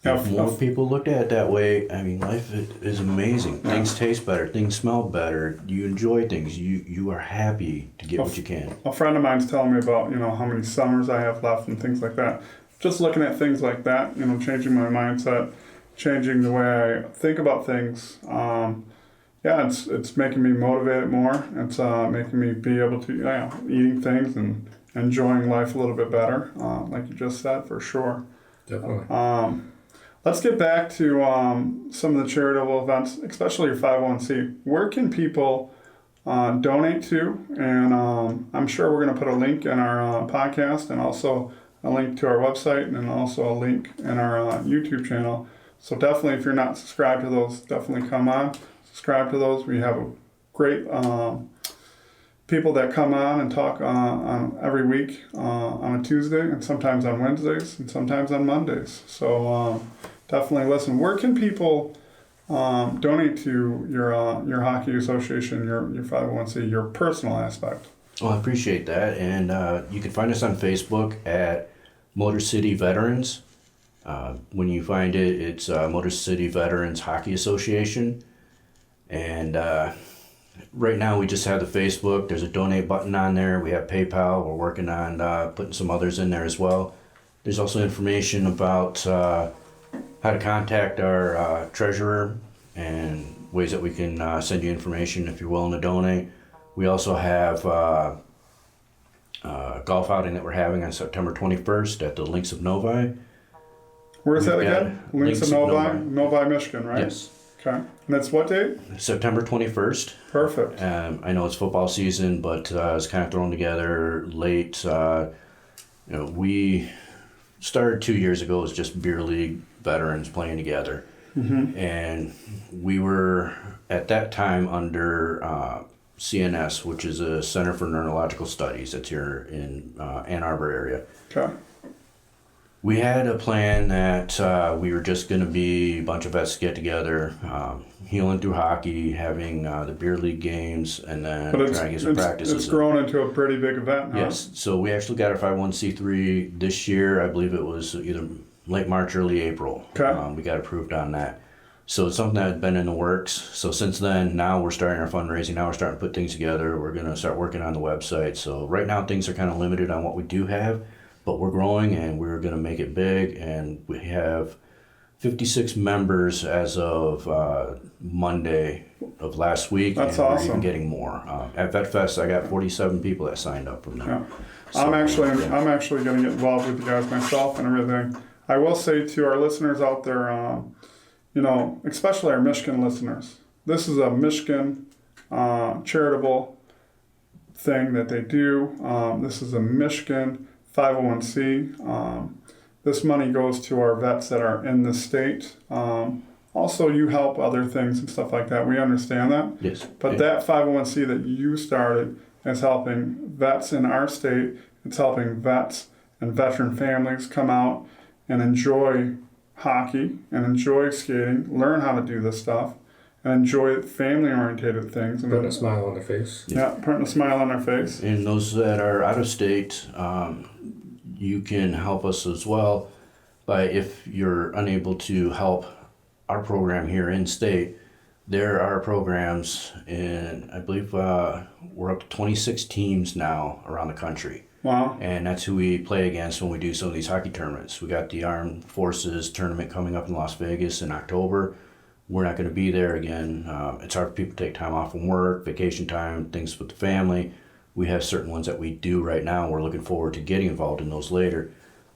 If more people looked at it that way, I mean, life is amazing. Things taste better. Things smell better. You enjoy things. You are happy to get what you can. A friend of mine's telling me about, how many summers I have left and things like that. Just looking at things like that, changing my mindset, changing the way I think about things. It's making me motivated more. It's making me be able to, eating things and enjoying life a little bit better, like you just said, for sure. Definitely. Let's get back to some of the charitable events, especially your 501c. Where can people donate to? And I'm sure we're going to put a link in our podcast, and also a link to our website, and then also a link in our YouTube channel. So definitely, if you're not subscribed to those, definitely come on, subscribe to those. We have a great people that come on and talk on every week on a Tuesday, and sometimes on Wednesdays, and sometimes on Mondays. So definitely listen. Where can people donate to your hockey association, your 501c, your personal aspect? Well, I appreciate that, and you can find us on Facebook at Motor City Veterans. When you find it, it's Motor City Veterans Hockey Association, and right now we just have the Facebook. There's a donate button on there. We have PayPal. We're working on putting some others in there as well. There's also information about how to contact our treasurer and ways that we can send you information if you're willing to donate. We also have a golf outing that we're having on September 21st at the Links of Novi. Where's that again? Links of Novi, Novi, Michigan, right? Yes. Okay. And that's what date? September 21st. Perfect. I know it's football season, but it's kind of thrown together late. We started 2 years ago as just beer league veterans playing together. Mm-hmm. And we were at that time under CNS, which is a Center for Neurological Studies that's here in Ann Arbor area. Okay. We had a plan that we were just going to be a bunch of vets get together, healing through hockey, having the beer league games, and then trying to get some practices. It's grown into a pretty big event now. Yes. So we actually got our 501c3 this year. I believe it was either late March, early April. Okay. We got approved on that. So it's something that had been in the works. So since then, now we're starting our fundraising. Now we're starting to put things together. We're going to start working on the website. So right now things are kind of limited on what we do have, but we're growing and we're going to make it big. And we have 56 members as of Monday of last week. That's and awesome. We're even getting more. At VetFest, I got 47 people that signed up from there. Yeah. So, I'm actually going to get involved with you guys myself and everything. I will say to our listeners out there, especially our Michigan listeners, this is a Michigan charitable thing that they do. This is a Michigan 501c. This money goes to our vets that are in the state. Also, you help other things and stuff like that. We understand that. Yes. But that 501c that you started is helping vets in our state. It's helping vets and veteran families come out and enjoy hockey and enjoy skating, learn how to do this stuff, and enjoy family-oriented things. Putting a smile on their face. Yeah, putting a smile on their face. And those that are out of state, you can help us as well by, if you're unable to help our program here in state, there are programs in, I believe we're up to 26 teams now around the country. Wow. And that's who we play against when we do some of these hockey tournaments. We got the Armed Forces tournament coming up in Las Vegas in October. We're not going to be there again. It's hard for people to take time off from work, vacation time, things with the family. We have certain ones that we do right now. We're looking forward to getting involved in those later.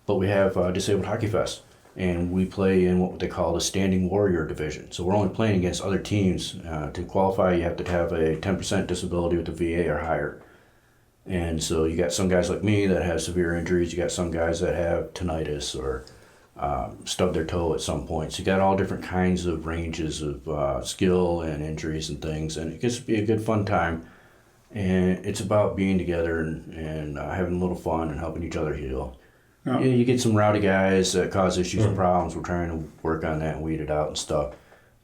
But we have Disabled Hockey Fest, and we play in what they call the Standing Warrior Division. So we're only playing against other teams. To qualify, you have to have a 10% disability with the VA or higher. And so you got some guys like me that have severe injuries. You got some guys that have tinnitus or stubbed their toe at some point. So you got all different kinds of ranges of skill and injuries and things. And it gets to be a good fun time. And it's about being together and having a little fun and helping each other heal. Yeah. You get some rowdy guys that cause issues and problems. We're trying to work on that and weed it out and stuff.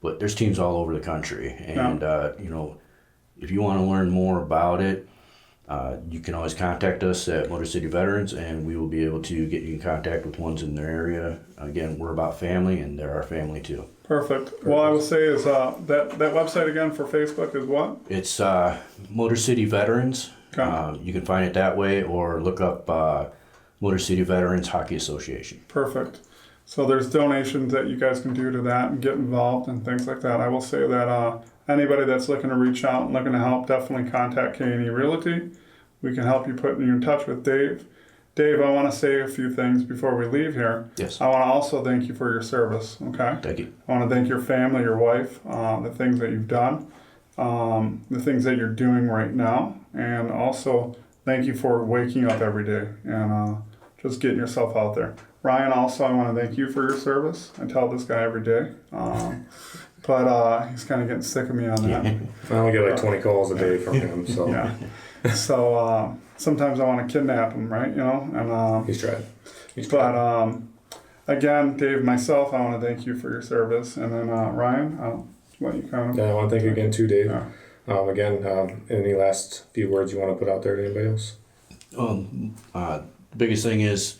But there's teams all over the country. And, you know, if you want to learn more about it, you can always contact us at Motor City Veterans, and we will be able to get you in contact with ones in their area. Again, we're about family, and they're our family too. Perfect. Well, I will say is that website again for Facebook is what? It's Motor City Veterans. Okay. You can find it that way, or look up Motor City Veterans Hockey Association. Perfect. So there's donations that you guys can do to that and get involved and things like that. I will say that anybody that's looking to reach out and looking to help, definitely contact KNE Realty. We can help you put you in touch with Dave. Dave, I want to say a few things before we leave here. Yes. I want to also thank you for your service, okay? Thank you. I want to thank your family, your wife, the things that you've done, the things that you're doing right now, and also thank you for waking up every day and just getting yourself out there. Ryan, also, I want to thank you for your service. I tell this guy every day, but he's kind of getting sick of me on that. I only get like 20 calls a day from him, so Yeah. So sometimes I want to kidnap him, right? You know, and he's tried. but again, Dave, myself, I want to thank you for your service, and then Ryan, I'll let you kind of. Yeah, I want to thank you again too, Dave. Yeah. Again, any last few words you want to put out there to anybody else? The biggest thing is,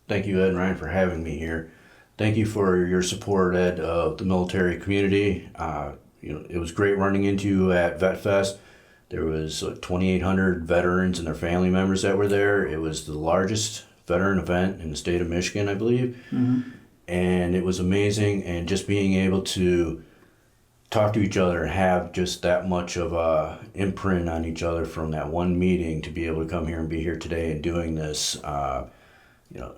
thank you, Ed and Ryan, for having me here. Thank you for your support, Ed, of the military community. You know, it was great running into you at Vet Fest. There was 2,800 veterans and their family members that were there. It was the largest veteran event in the state of Michigan, I believe. Mm-hmm. And it was amazing. And just being able to talk to each other and have just that much of a imprint on each other from that one meeting to be able to come here and be here today and doing this, you know,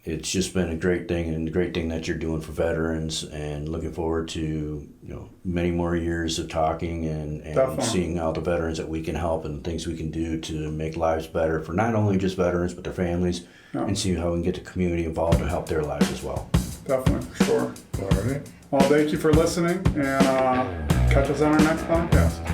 it's just been a great thing, and a great thing that you're doing for veterans, and looking forward to, you know, many more years of talking and seeing all the veterans that we can help and things we can do to make lives better for not only just veterans but their families, and see how we can get the community involved and help their lives as well. Definitely, for sure. All right. Well, thank you for listening, and catch us on our next podcast.